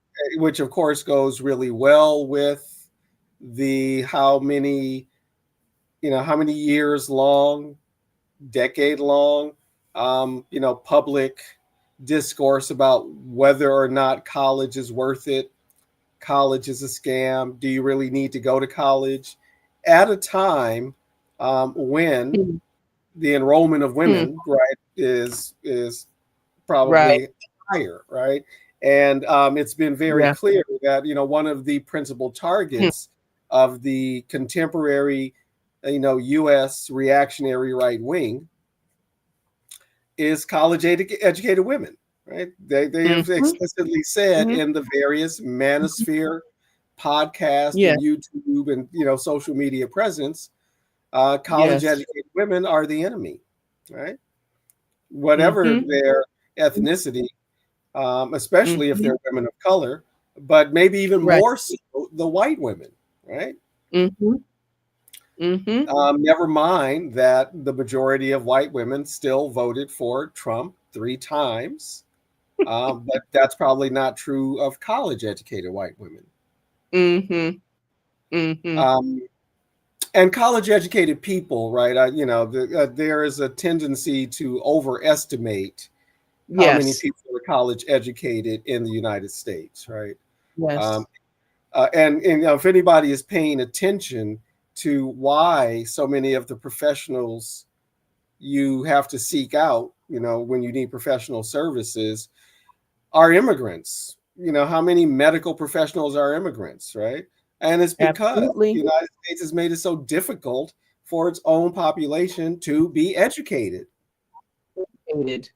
which of course goes really well with the how many years long, decade long, public discourse about whether or not college is worth it. College is a scam. Do you really need to go to college? At a time when the enrollment of Mm-hmm. women, right, is Right. probably higher, right? And it's been very Yeah. clear that one of the principal Hmm. targets of the contemporary, U.S. reactionary right wing is college educated women, right? They have Mm-hmm. explicitly said Mm-hmm. in the various manosphere podcast Yeah. and YouTube and social media presence, college Yes. educated women are the enemy, right? Whatever Mm-hmm. their ethnicity, especially if Mm-hmm. they're women of color, but maybe even Right. more so the white women, right? Mm-hmm. Mm-hmm. Never mind that the majority of white women still voted for Trump 3 times, but that's probably not true of college educated white women. Mm-hmm. Mm-hmm. Um, and college educated people, right? There is a tendency to overestimate how many Yes. people are college educated in the United States, right? Um, Yes. and if anybody is paying attention to why so many of the professionals you have to seek out, when you need professional services, are immigrants. How many medical professionals are immigrants, right? And it's because the Absolutely. United States has made it so difficult for its own population to be educated, Hated.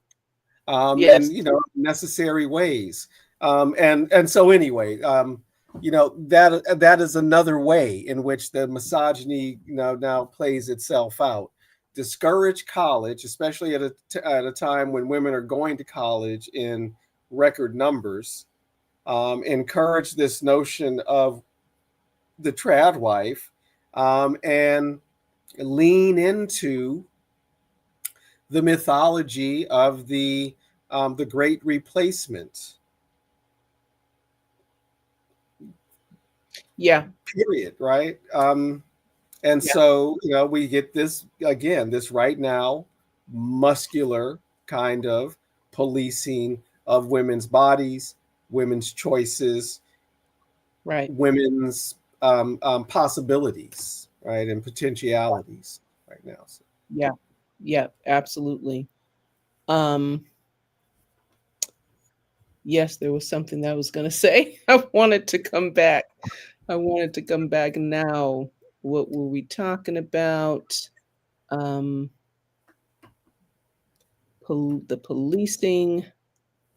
in Yes. necessary ways. And so anyway, that is another way in which the misogyny now plays itself out. Discourage college, especially at a time when women are going to college in record numbers. Encourage this notion of the trad wife, and lean into the mythology of the great replacement, Yeah. period, right? And Yeah. so we get this again, this right now muscular kind of policing of women's bodies, women's choices, Right. women's possibilities, right, and potentialities right now. So, Yeah. Yeah. Absolutely. Um, yes, there was something that I was gonna say. I wanted to come back. I wanted to come back now. What were we talking about? Um, the policing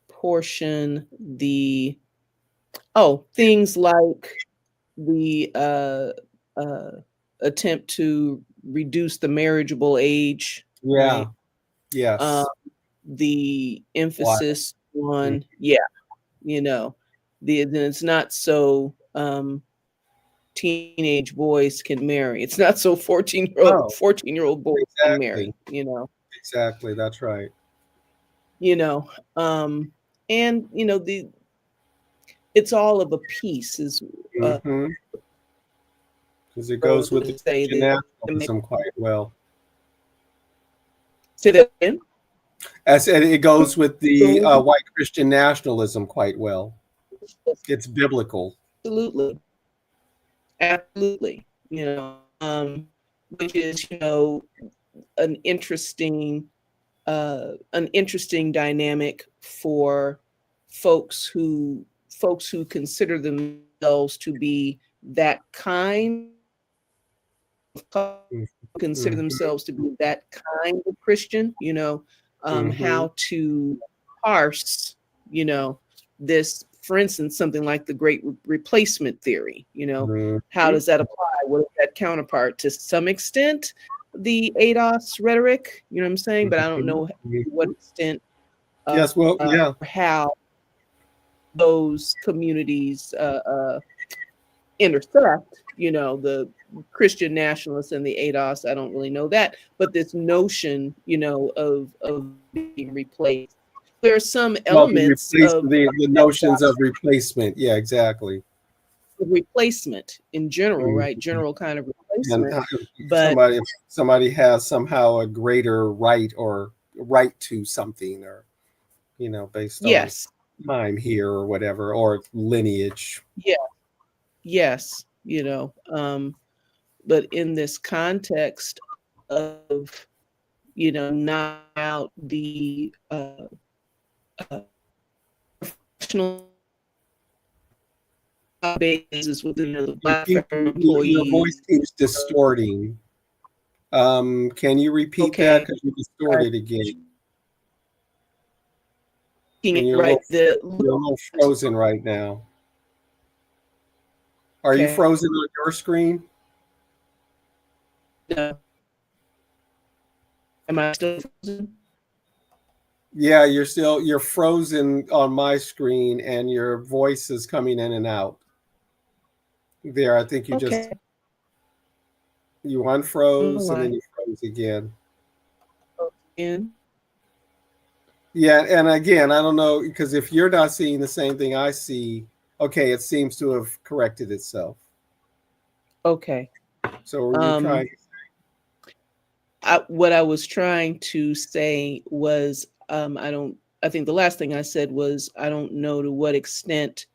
portion, the things like the uh, attempt to reduce the marriageable age, yeah. right? Uh, Yes. the Why? emphasis Mm. on, yeah, you know, then it's not so teenage boys can marry. It's not so 14-year-old Oh, 14-year-old boys can marry, exactly. you know. Exactly. That's right. You know, and you know, it's all of a piece is Mm-hmm. Because it goes with the to say Christian that. nationalism quite well. Say that again. I said it goes with the So, white Christian nationalism quite well. It's biblical. absolutely, absolutely. You know, which is, you know, an interesting an interesting dynamic for folks who consider themselves to be that kind of, consider Mm-hmm. themselves to be that kind of Christian, you know, Mm-hmm. how to parse, you know, this, for instance, something like the great replacement theory, you know, how Mm-hmm. does that apply? What is that counterpart? To some extent, the ADOS rhetoric, you know what I'm saying? But I don't know Mm-hmm. to what extent Yes, well, yeah. how those communities intersect, you know, the Christian nationalists and the ADOS, I don't really know that, but this notion, you know, of being replaced. There are some Well, elements of the notions of replacement. Yeah, exactly. replacement in general, right? Mhm. General kind of And replacement, but if somebody has somehow a greater right or right to something, or based on yes, time here or whatever, or lineage. yeah, yes, you know, but in this context of, you know, not out the uh, professional basis within the Black federal Your voice employees. keeps distorting. Can you repeat that? Okay, Because you right, distorted again, and right. The you're a little frozen right now. Are you okay, frozen on your screen? no, am I still frozen? Yeah, you're frozen on my screen, and your voice is coming in and out. There, I think Okay, you I don't know unfroze and then why. you froze again. In Yeah, and again, I don't know because if you're not seeing the same thing I see, okay, it seems to have corrected itself. okay. So were you trying? Um, what I was trying to say was, I don't. I think the last thing I said was I don't know to what extent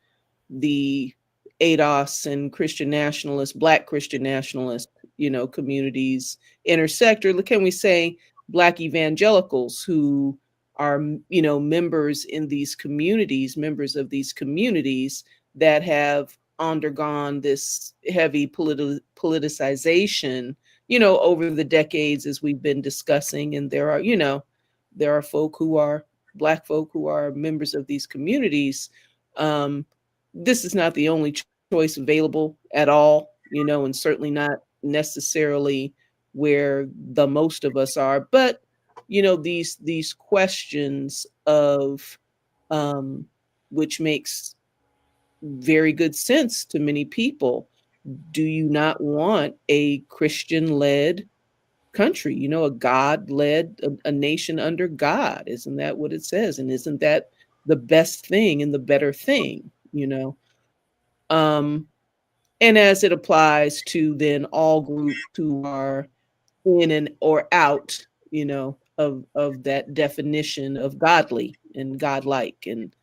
the ADOS and Christian nationalist, Black Christian nationalist, you know, communities intersect, or can we say Black evangelicals who are, you know, members in these communities, members of these communities that have undergone this heavy politicization, you know, over the decades as we've been discussing. And there are, you know, there are folk who are Black folk who are members of these communities. Um, this is not the only choice available at all, you know, and certainly not necessarily where the most of us are. But you know, these questions of um, which makes very good sense to many people. Do you not want a Christian-led country? You know, a God-led, a nation under God. Isn't that what it says? And isn't that the best thing and the better thing? You know. Um, and as it applies to then all groups who are in and or out, you know, of that definition of godly and godlike and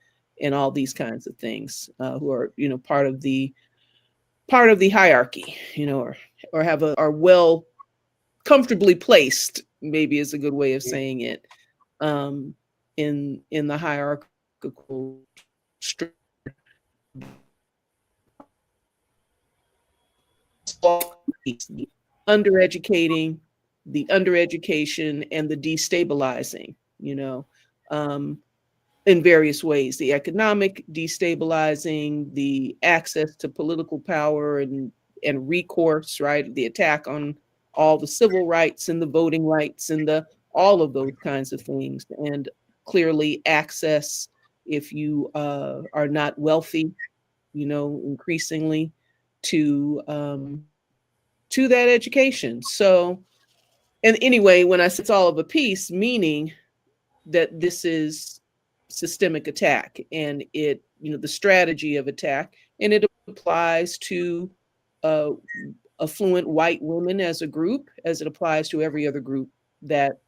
all these kinds of things, who are, you know, part of the hierarchy, you know, or have a are well comfortably placed, maybe is a good way of saying it, um, in the hierarchical structure, undereducating, the undereducation, and the destabilizing, you know, um, in various ways. The economic destabilizing, the access to political power and recourse, right? The attack on all the civil rights and the voting rights and the all of those kinds of things. And clearly access if you are not wealthy. increasingly to to that education. So, and anyway, when I say it's all of a piece, meaning that this is systemic attack, and it, the strategy of attack, and it applies to uh, affluent white women as a group, as it applies to every other group that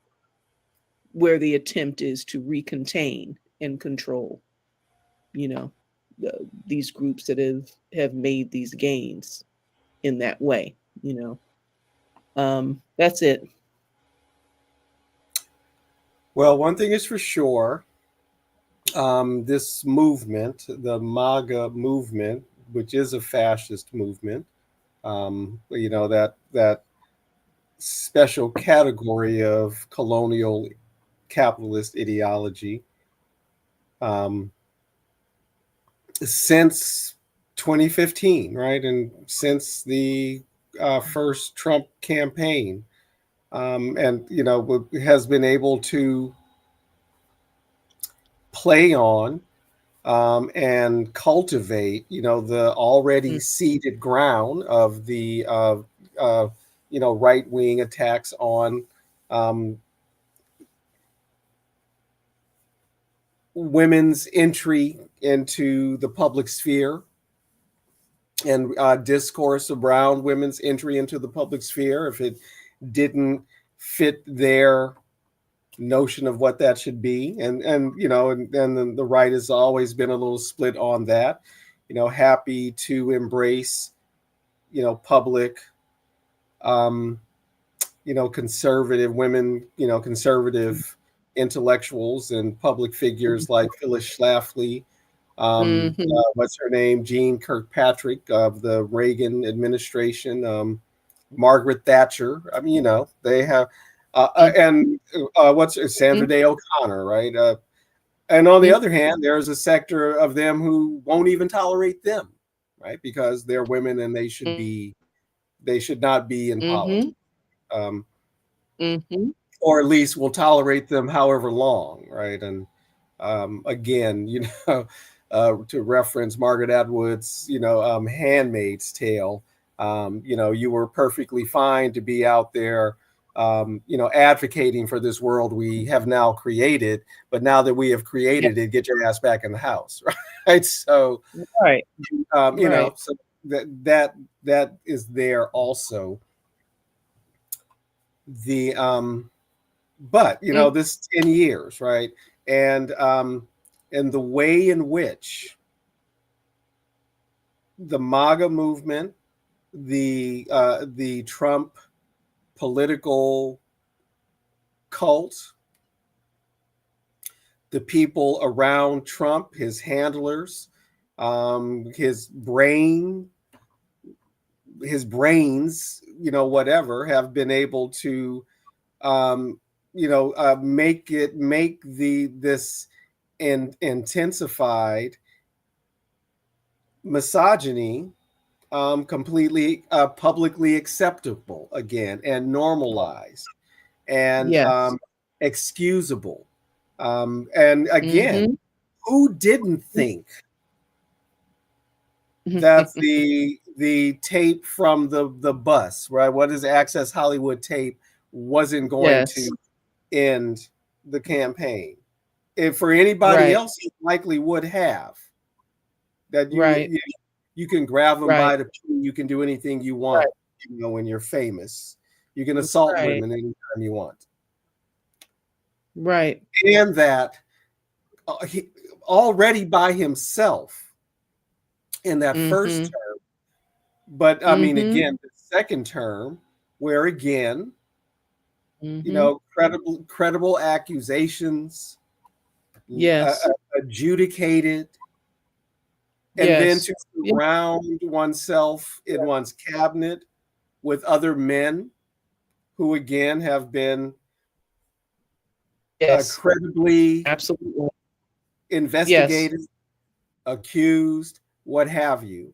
where the attempt is to recontain and control, you know, these groups that have made these gains in that way. That's it. Well, one thing is for sure, this movement, the MAGA movement, which is a fascist movement, that special category of colonial capitalist ideology, um, since 2015, right, and since the first Trump campaign, and has been able to play on, and cultivate, the already Mm, seeded ground of the uh, right wing attacks on um, women's entry into the public sphere, and discourse around women's entry into the public sphere if it didn't fit their notion of what that should be. And the right has always been a little split on that, happy to embrace, public, um, conservative women, conservative intellectuals and public figures like Phyllis Schlafly, mm-hmm. what's her name, Jean Kirkpatrick of the Reagan administration, Margaret Thatcher. I mean, they have, and what's Sandra Mm-hmm. Day O'Connor, right? And on the other hand, there's a sector of them who won't even tolerate them, right? Because they're women and they should not be in politics, Mm-hmm. um, Mm-hmm. or at least will tolerate them however long, right? And again, to reference Margaret Atwood's, Handmaid's Tale, you were perfectly fine to be out there, advocating for this world we have now created. But now that we have Yeah. created it, get your ass back in the house, right? So, Right. Right. so that is there also. The But Mm, this 10 years, right? And and the way in which the MAGA movement, the Trump political cult, the people around Trump, his handlers, his brains, whatever, have been able to, um, make this intensified misogyny, completely publicly acceptable again, and normalized, and yes. excusable. And again, Mm-hmm. who didn't think that the tape from the bus, right? What is Access Hollywood tape wasn't going Yes. to end the campaign? If for anybody Right. else, it likely would have. That Right. you can grab them Right. by the tree, you can do anything you Right. want, when you're famous. You can assault Right. women anytime you want. Right. And that he already by himself in that first Mm-hmm. term, but I mean, Mm-hmm. again, the second term, where again, Mm-hmm. credible accusations, Yes. adjudicated, and then Yes. to Yeah. surround oneself in one's cabinet with other men who again have been Yes. credibly Absolutely. Yes. investigated, accused, what have you,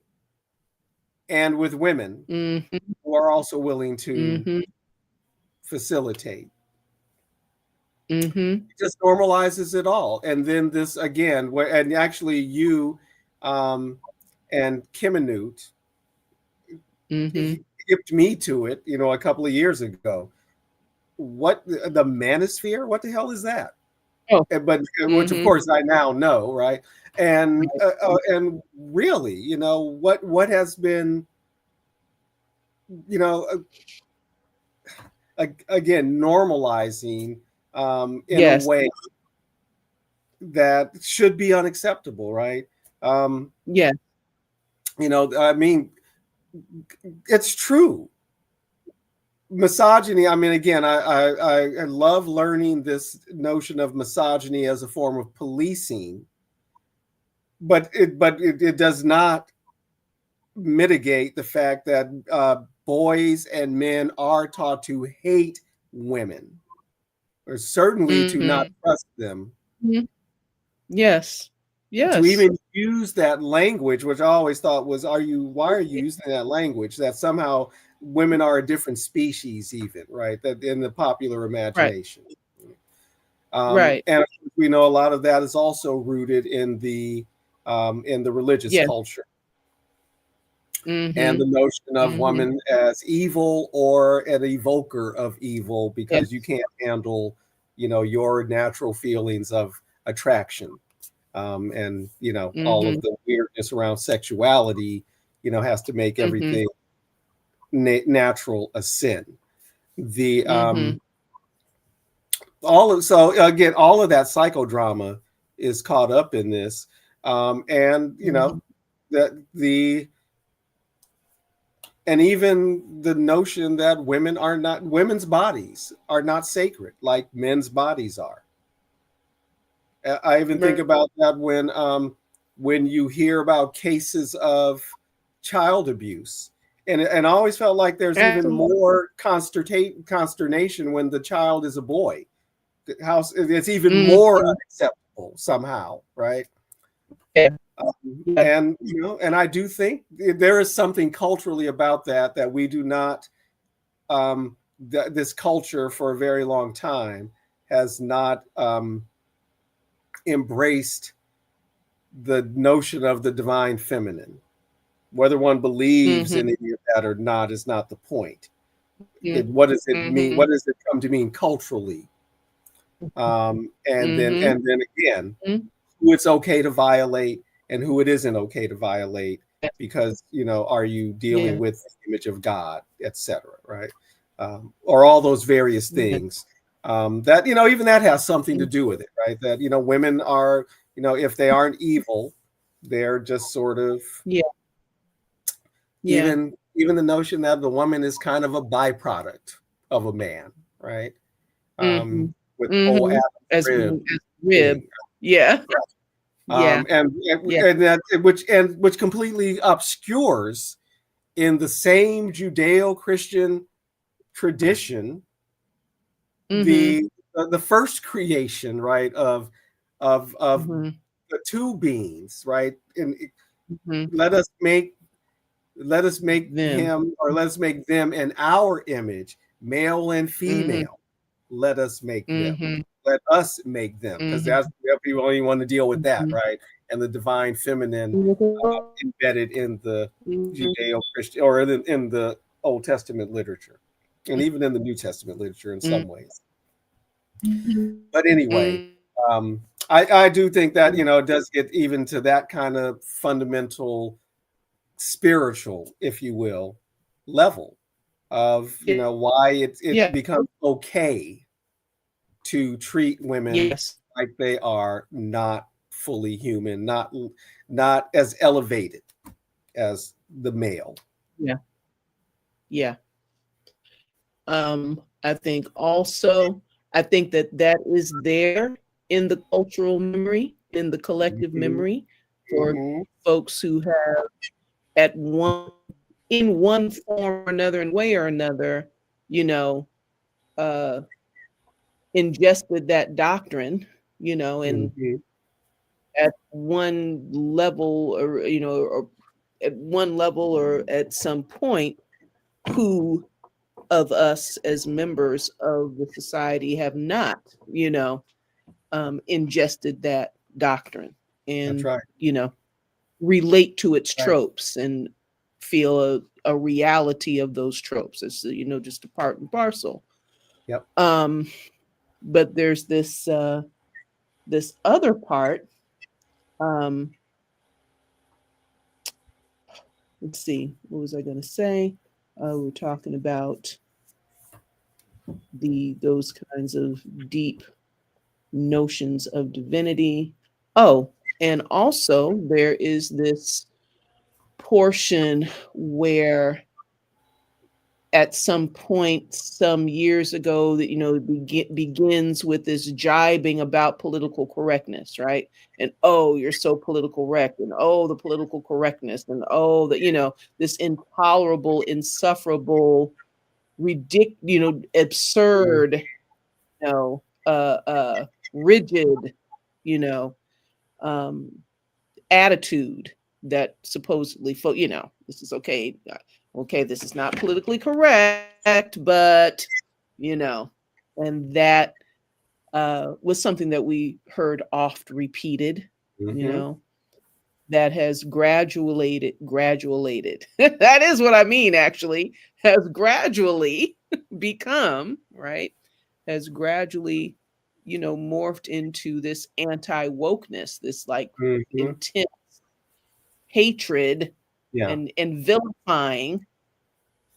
and with women Mm-hmm. who are also willing to Mm-hmm. facilitate. Mm-hmm. It just normalizes it all. And then this again, and actually you, um, and Kiminute Mm-hmm. hipped me to it, a couple of years ago. What the manosphere? What the hell is that? Oh. But which of Mm-hmm. course I now know, right? And really, what has been, you know, again normalizing in a Yes. way that should be unacceptable, right? Um, Yeah. I mean, it's true. Misogyny. I mean, again, I love learning this notion of misogyny as a form of policing, but it does not mitigate the fact that boys and men are taught to hate women, or certainly to not Mm-hmm. trust them. Yes. To Yes. even use that language, which I always thought was, why are you using that language? That somehow women are a different species, even, right? That in the popular Right. imagination. Right. And we know a lot of that is also rooted in the religious Yes. culture and Mm-hmm. the notion of Mm-hmm. woman as evil or an evoker of evil Yeah. because you can't handle, your natural feelings of attraction, and all Mm-hmm. of the weirdness around sexuality, has to make Mm-hmm. everything natural a sin. The Mm-hmm. So again, all of that psychodrama is caught up in this, and Mm-hmm. that the and even the notion that women's bodies are not sacred like men's bodies are. I even think about that when you hear about cases of child abuse, and I always felt like there's even Absolutely. more consternation when the child is a boy. How it's even more Mm-hmm. unacceptable somehow, right? Yeah. Yeah. And I do think there is something culturally about that we do not. This culture for a very long time has not embraced the notion of the divine feminine. Whether one believes Mm-hmm. in any of that or not is not the point. What does it mean? Mm-hmm. What does it come to mean culturally? And then Mm-hmm. and then again, Mm-hmm. who it's okay to violate and who it isn't okay to violate, because are you dealing Yeah. with the image of God, etc., right? Or all those various Yeah. things that even that has something to do with it, right? That women are, if they aren't evil, they're just sort of, Yeah. Yeah. even the notion that the woman is kind of a byproduct of a man, right? Mm-hmm. With the whole Mm-hmm. Adam As, rib as rib. thing. Yeah. Yeah. Yeah. Which completely obscures in the same Judeo-Christian tradition Mm-hmm. the first creation, right, of Mm-hmm. the two beings, right? And Mm-hmm. let us make Them. him, or let us make them in our image, male and Mm-hmm. female. Let us make them. Mm-hmm. Let us make them, because that's Mm-hmm. people only want to deal with that, Mm-hmm. right? And the divine feminine Mm-hmm. embedded in the Judeo-Christian, or in the Old Testament literature, and even in the New Testament literature in some ways. But anyway, um, I do think that it does get even to that kind of fundamental spiritual, if you will, level of why it Yeah. becomes okay to treat women Yes. like they are not fully human, not as elevated as the male. Yeah. Yeah. I think also, I think that is there in the cultural memory, in the collective Mhm, memory for mhm, folks who have at one in one form or another, in way or another, you know, uh, ingested that doctrine, and mhm. at one level, or at one level or at some point, who of us as members of the society have not, ingested that doctrine. That's And, right. you know, relate to its Right. tropes and feel a reality of those tropes. It's just a part and parcel. Yep. But there's this other part. Um, let's see, what was I going to say? We're talking about those kinds of deep notions of divinity. Oh, and also there is this portion where at some point some years ago that begins with this jibing about political correctness, right? And oh, you're so political correct, and oh, the political correctness, and oh, this intolerable, insufferable, Mm-hmm. absurd, you know rigid, you know um attitude that supposedly this is okay. Okay, this is not politically correct, but you know and that was something that we heard oft repeated, you Mm-hmm. know that has graduated that is what I mean, actually, has gradually become, right, has gradually morphed into this anti-wokeness, this like Mm-hmm. intense hatred Yeah. and vilifying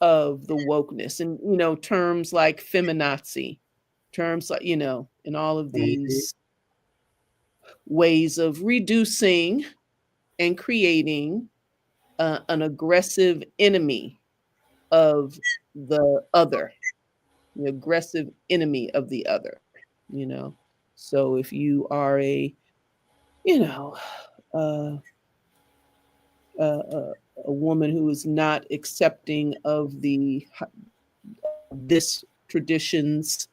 of the wokeness, and terms like feminazi, terms like and all of Mm-hmm. these ways of reducing and creating an aggressive enemy of the other, the aggressive enemy of the other, you know. So if you are you know, uh, a woman who is not accepting of this tradition's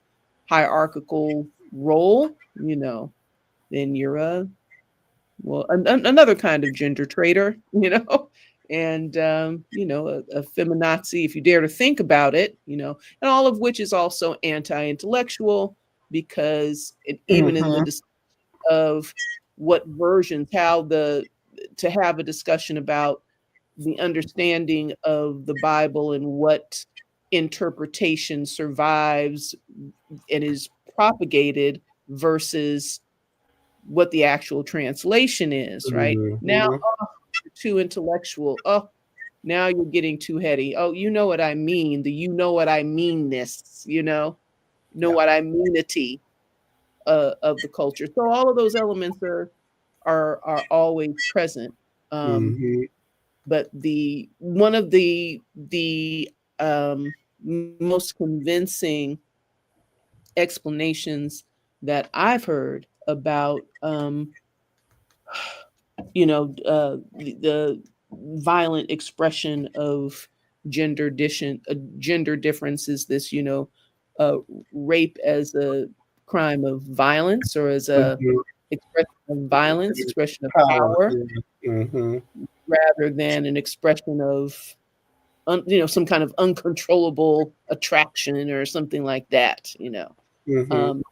hierarchical role, then you're another kind of gender traitor, and a feminazi, if you dare to think about it, and all of which is also anti-intellectual, because even in the Mm-hmm. discussion of what versions, to have a discussion about the understanding of the Bible and what interpretation survives and is propagated versus what the actual translation is, right? Now, Mm-hmm. oh, you're too intellectual. Oh, now you're getting too heady. Oh, you know what I mean. You know what I meanness, know Yeah. what I meanity of the culture. So all of those elements are always present. Um, Mm-hmm. but the one of the most convincing explanations that I've heard about the violent expression of gender difference is this, uh, rape as a crime of violence, or as a Mm-hmm. expression of violence, expression of Power. power, Yeah. Mm-hmm. rather than an expression of some kind of uncontrollable attraction or something like that. Mm-hmm. Um,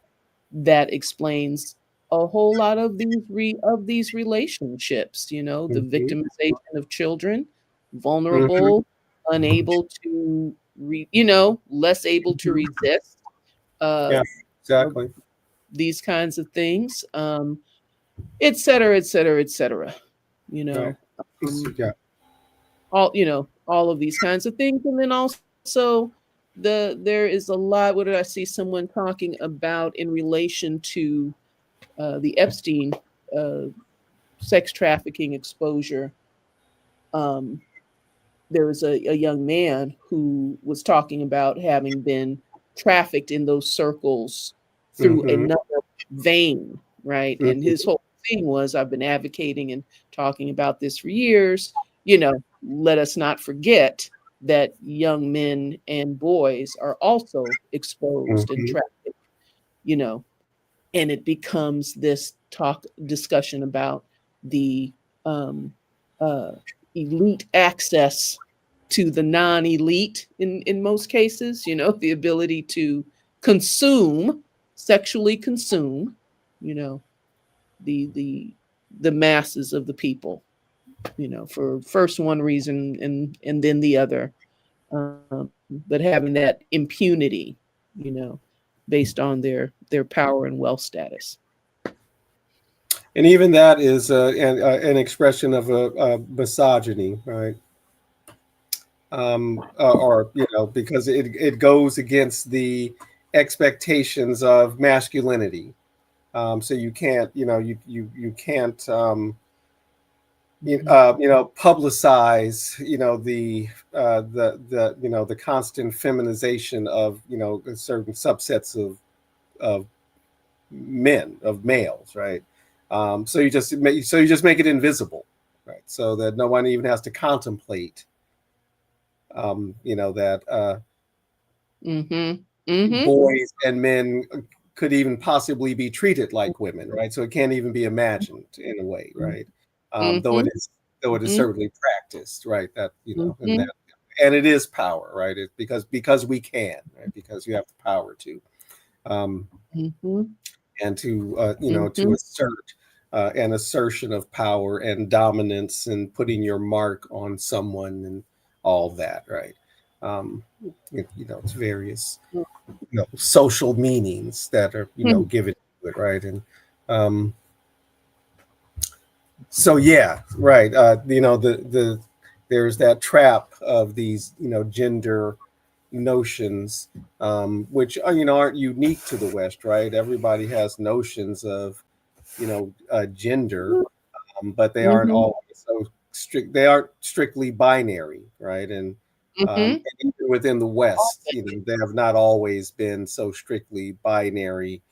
that explains a whole lot of these relationships. The Mm-hmm. victimization of children, Mm-hmm. vulnerable, unable to less able to resist uh, Yeah. of Exactly. these kinds of things, et cetera, et cetera, et cetera. You Right. know, um, Yeah. all of these kinds of things, and then also there is a lot. What did I see someone talking about in relation to the Epstein uh, sex trafficking exposure? Um, there was a young man who was talking about having been trafficked in those circles through Mm-hmm. another vein, right? And his Mm-hmm. whole thing was, I've been advocating and talking about this for years. Let us not forget that young men and boys are also exposed and Mm-hmm. trafficked, you know, and it becomes this discussion about the um, uh, elite access to the non-elite in most cases, the ability to consume, sexually consume, you know the the the masses of the people, for first one reason and then the other, but having that impunity, you know, based on their power and wealth status. And even that is an expression of a misogyny, right? Or because it goes against the expectations of masculinity. So you can't, you can't, Mhm. publicize, the constant feminization of, certain subsets of men, of males, right? So you just make it invisible, right? So that no one even has to contemplate, that Mhm. Mhm. boys and men could even possibly be treated like women, right? So it can't even be imagined in a way, right? Though it Mhm. is, Mhm. certainly practiced, right? That and Mhm. that, and it is power, right? It, because we can, right? Because you have the power to, um, Mhm. and to to Mhm. assert an assertion of power and dominance and putting your mark on someone and all that, right? Um, it's various social meanings that are Mhm. given to it, right? And um, so yeah, right. The there's that trap of these gender notions, which aren't unique to the West, right? Everybody has notions of gender, but they aren't Mhm. always so strict. They aren't strictly binary, right? Mhm. And even within the West, they have not always been so strictly binary,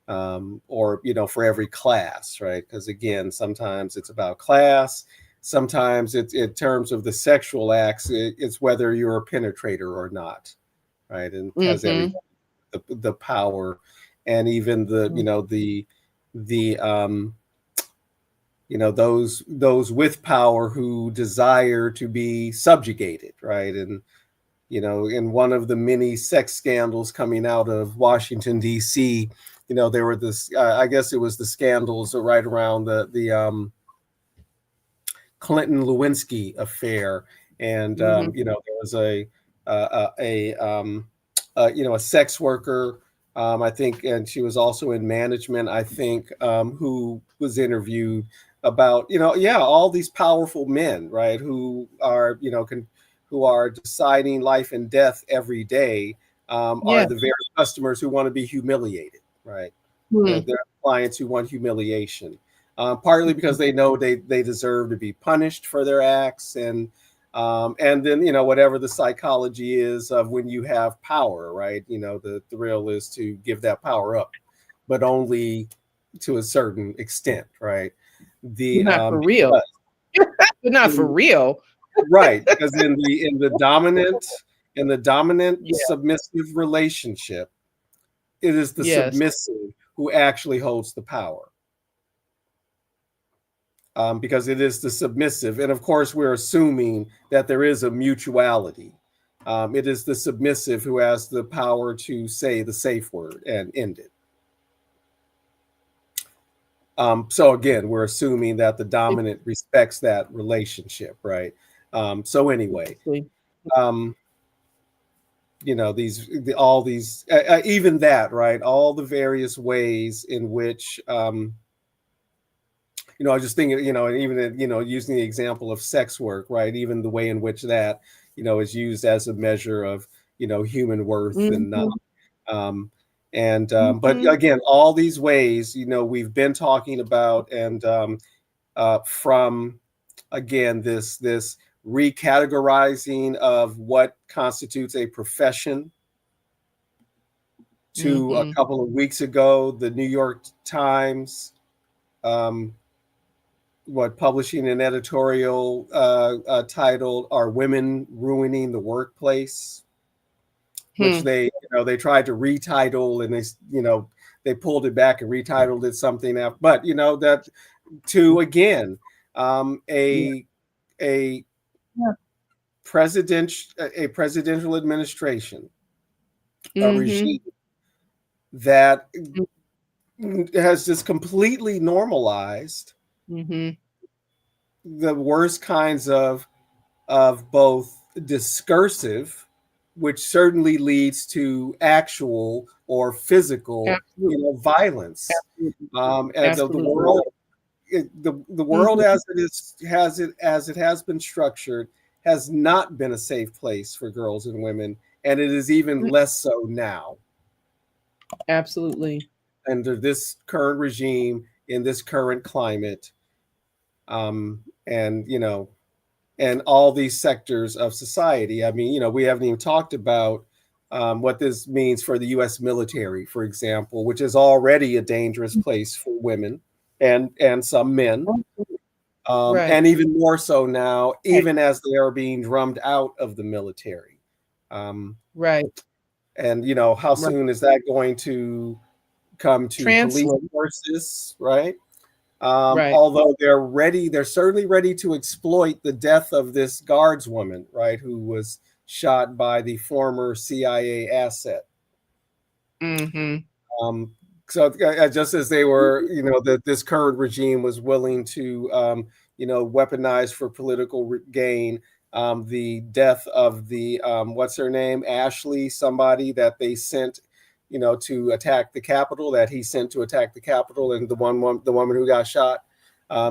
or for every class, right? Because again, sometimes it's about class. Sometimes it's in terms of the sexual acts. It's whether you're a penetrator or not, right? And because every Mhm. the power, and even the those with power who desire to be subjugated, right? And in one of the many sex scandals coming out of Washington D.C., there were this. I guess it was the scandals right around the Clinton Lewinsky affair, and Mhm. there was a sex worker, I think, and she was also in management, I think, who was interviewed about yeah, all these powerful men, right, who are who are deciding life and death every day, are Yeah. the very customers who want to be humiliated, right? Mhm. They're clients who want humiliation, partly because they know they deserve to be punished for their acts, and then whatever the psychology is of when you have power, right? The thrill is to give that power up, but only to a certain extent, right? But The not for real. Because But not for real. right, because in the dominant Yeah. submissive relationship, it is the Yes. submissive who actually holds the power, because it is the submissive. And of course, we're assuming that there is a mutuality. It is the submissive who has the power to say the safe word and end it. So again, we're assuming that the dominant respects that relationship, right? So anyway, Exactly. um, all these, even that, right? All the various ways in which I was just thinking, and even using the example of sex work, right? Even the way in which that, is used as a measure of, human worth and not. Mhm. Um, and but Mhm. again, all these ways, we've been talking about, and from again this recategorizing of what constitutes a profession, to a Mhm. couple of weeks ago, the New York Times. Um, Publishing an editorial titled "Are Women Ruining the Workplace?" Which Hmm. they tried to retitle, and they pulled it back and retitled it something else. But that, to again, Yeah. a Yeah. presidential administration, a Mhm. regime that has just completely normalized Mhm. the worst kinds of both discursive, which certainly leads to actual or physical, Absolutely. violence. Absolutely. And the Absolutely. world, the world Mhm. as it has been structured has not been a safe place for girls and women, and it is even Mm, less so now absolutely. under this current regime in this current climate. And and all these sectors of society. I mean, we haven't even talked about what this means for the U.S. military, for example, which is already a dangerous place for women and some men, Absolutely. Right. and even more so now, Right. even as they are being drummed out of the military. Um, Right. and how Right. soon is that going to come to police Translate. forces, right? Right. Although they're certainly ready to exploit the death of this guardswoman, right, who was shot by the former CIA asset. Mm-hmm. Um, so just as they were, that this current regime was willing to, weaponize for political gain, the death of the what's her name, Ashley, somebody that they sent, to attack the Capitol, that he sent to attack the Capitol, and the woman who got shot.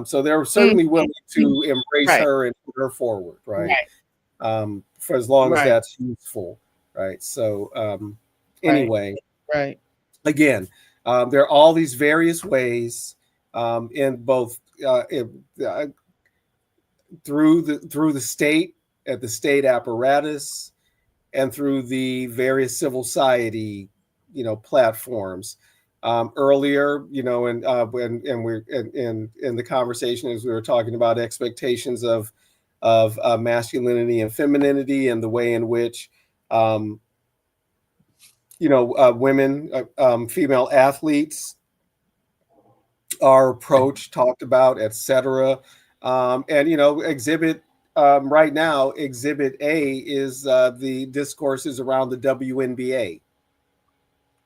So they're certainly Mm-hmm. willing to embrace Right. her and put her forward, right? Right. For as long as Right. that's useful, right? So Right. anyway, Right. again, there are all these various ways in both uh, through the state, at the state apparatus, and through the various civil society, platforms. Earlier, and we're in the conversation as we were talking about expectations of masculinity and femininity, and the way in which um, women, female athletes are approached, talked about, etc. And exhibit right now, exhibit A is the discourses around the WNBA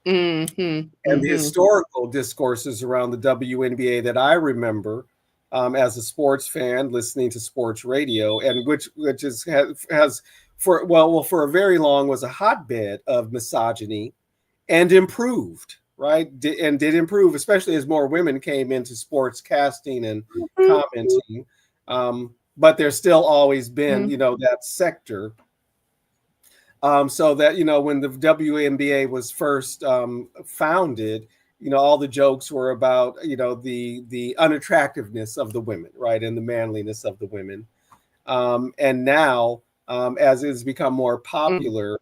Mm-hmm. and the Mm-hmm. historical discourses around the WNBA that I remember as a sports fan listening to sports radio, and which has for a very long was a hotbed of misogyny, and improved, right? And did improve, especially as more women came into sports casting and commenting. But there's still always been, Mm-hmm. that sector. So that, when the WNBA was first founded, all the jokes were about, the unattractiveness of the women, right, and the manliness of the women. And now, as it's become more popular,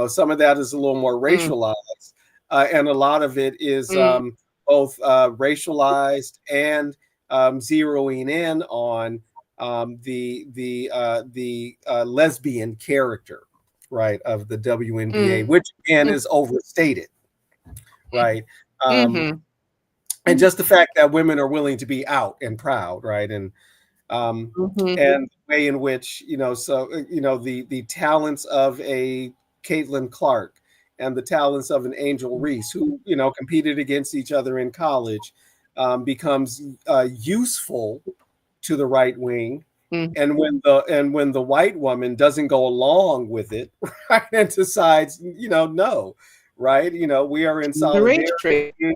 some of that is a little more Mm-hmm. racialized, and a lot of it is Mm-hmm. both racialized and zeroing in on the lesbian character, right, of the WNBA, which again is overstated, right? Um, Mm-hmm. and just the fact that women are willing to be out and proud, right, um, Mm-hmm. and the way in which the talents of a Caitlin Clark and the talents of an Angel Reese, who competed against each other in college, becomes useful to the right wing. Mm-hmm. And when the white woman doesn't go along with it, right, and decides, no, right, we are in The race solidarity. trade.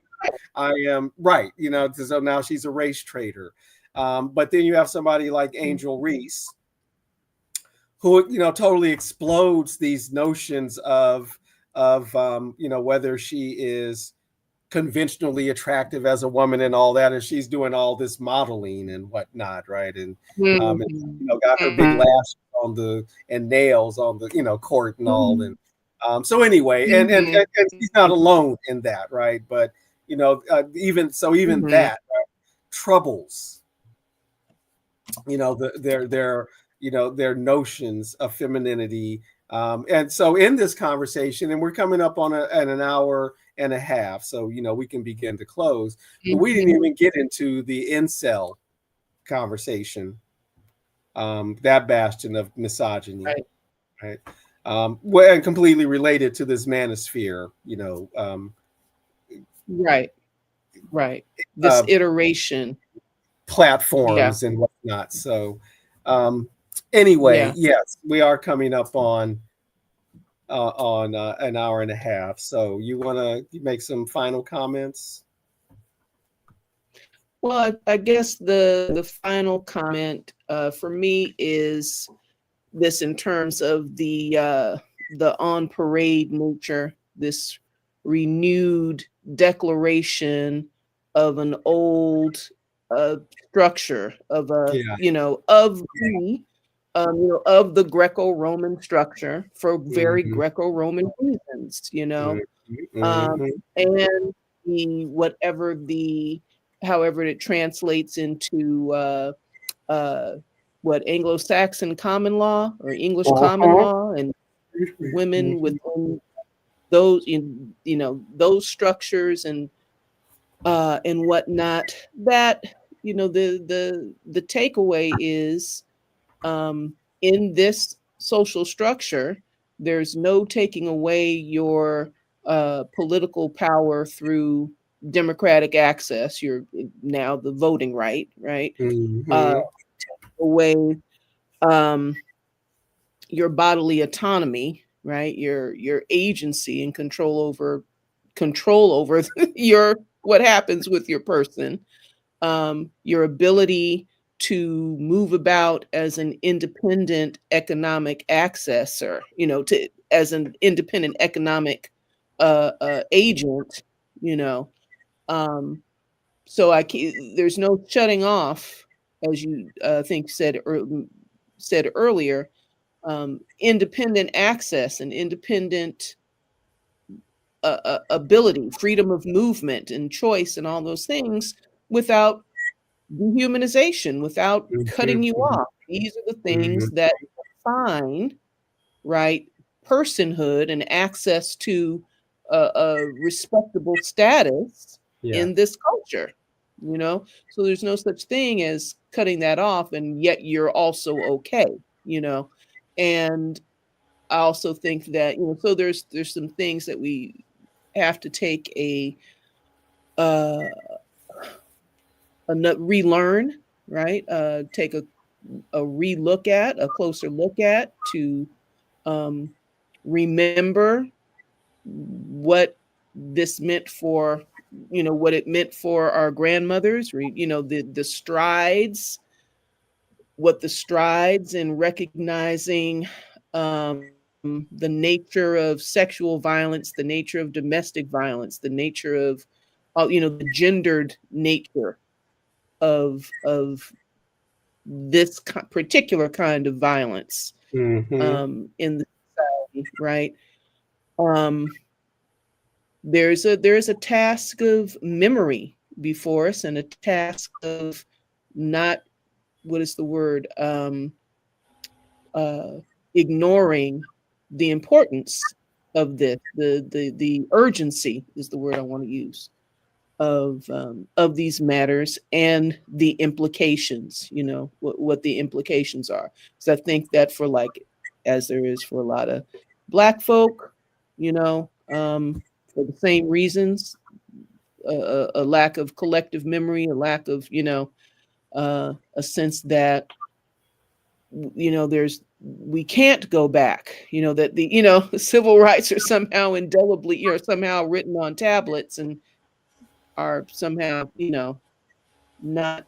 I am right, so now she's a race traitor. But then you have somebody like Angel Reese, who totally explodes these notions of whether she is conventionally attractive as a woman and all that, and she's doing all this modeling and whatnot, right? And Mm-hmm. got her big Mm-hmm. lashes on the and nails on the court and all. And so anyway, Mm-hmm. and she's not alone in that, right? But even Mm-hmm. that, right, troubles their their notions of femininity. And so in this conversation, and we're coming up on an hour and a half, so we can begin to close, but we didn't Mm-hmm. even get into the incel conversation, that bastion of misogyny, Right. right? Well, and completely related to this manosphere, Right. Right. This uh, iteration. platforms Yeah. and whatnot. So anyway, Yeah. yes, we are coming up on an hour and a half. So you want to make some final comments? Well, I guess the final comment for me is this in terms of the on parade nature, this renewed declaration of an old structure of a Yeah. of the Greco-Roman structure for very Hmm. Greco-Roman reasons, Hmm. um, Hmm. and the however it translates into uh, what Anglo-Saxon common law or English common Uh-huh. law, and women Hmm. within those those structures and whatnot. That the takeaway is in this social structure, there's no taking away your political power through democratic access. You're now the voting right? Uh, Hmm. away um, your bodily autonomy, right? Your agency and control over your what happens with your person, your ability to move about as an independent economic accessor, to as an independent economic agent, you know. Um, so there's no shutting off, as you think said earlier, independent access and independent ability, freedom of movement and choice, and all those things without dehumanization, without cutting you Hmm. off. These are the Hmm. things that define, right, personhood and access to a respectable status Yeah. in this culture. So there's no such thing as cutting that off, and yet you're also okay. You know, and I also think that so there's some things that we have to take uh, relearn, right? Take a closer look at to um, remember what this meant for, what it meant for our grandmothers, the strides, what the strides in recognizing the nature of sexual violence, the nature of domestic violence, the nature of, the gendered nature of this particular kind of violence Hmm. in the society, right? Um, there's a task of memory before us, and a task of not what is the word uh, ignoring the importance of this. The urgency is the word I want to use of these matters and the implications. What the implications are. So I think that as there is for a lot of Black folk, for the same reasons, a lack of collective memory, a lack of a sense that there's we can't go back, that the civil rights are somehow indelibly, somehow written on tablets and are somehow not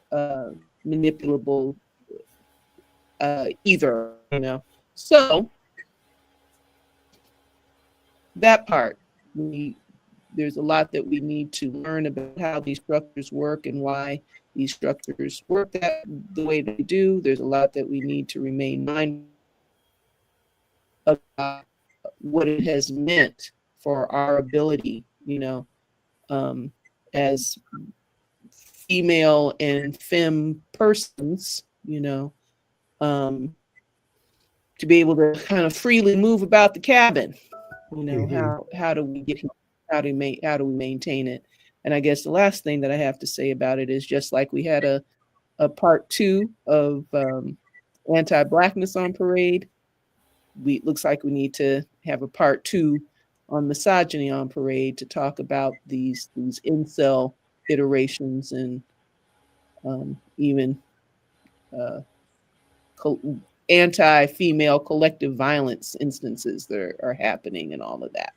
manipulable either. So that part, we there's a lot that we need to learn about how these structures work and why these structures work the way they do. There's a lot that we need to remain mindful about what it has meant for our ability, um, as female and femme persons, um, to be able to kind of freely move about the cabin. Hmm. How do we get here? How do we maintain it? And I guess the last thing that I have to say about it is, just like we had a part two of anti-blackness on parade, looks like we need to have a part two on misogyny on parade to talk about these incel iterations and even co- anti-female collective violence instances that are happening and all of that.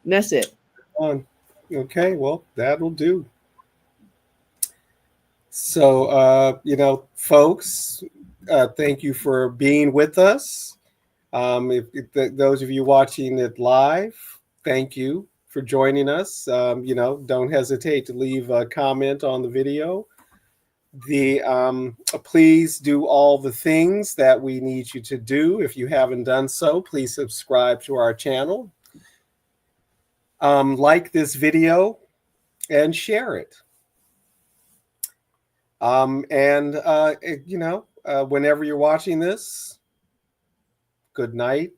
And that's it. Okay, well, that'll do. So, folks, thank you for being with us. If those of you watching it live, thank you for joining us. Don't hesitate to leave a comment on the video. Please do all the things that we need you to do. If you haven't done so, please subscribe to our channel. Like this video and share it. Whenever you're watching this, good night,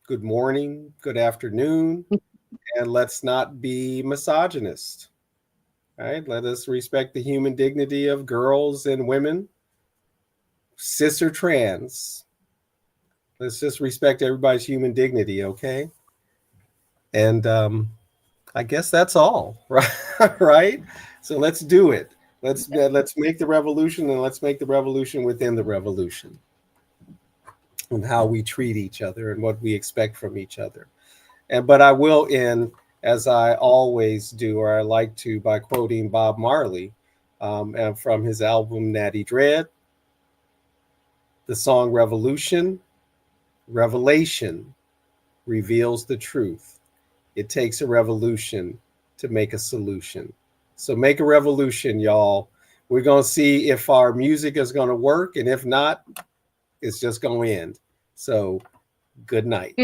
good morning, good afternoon, and let's not be misogynist. Right? Let us respect the human dignity of girls and women, cis or trans. Let's just respect everybody's human dignity, okay? And I guess that's all, right? Right? So let's do it. Let's make the revolution, and let's make the revolution within the revolution, and how we treat each other and what we expect from each other. But I will end, as I always do, or I like to, by quoting Bob Marley, and from his album Natty Dread, the song Revolution, revelation reveals the truth. It takes a revolution to make a solution. So make a revolution, y'all. We're going to see if our music is going to work, and if not, it's just going to end. So good night.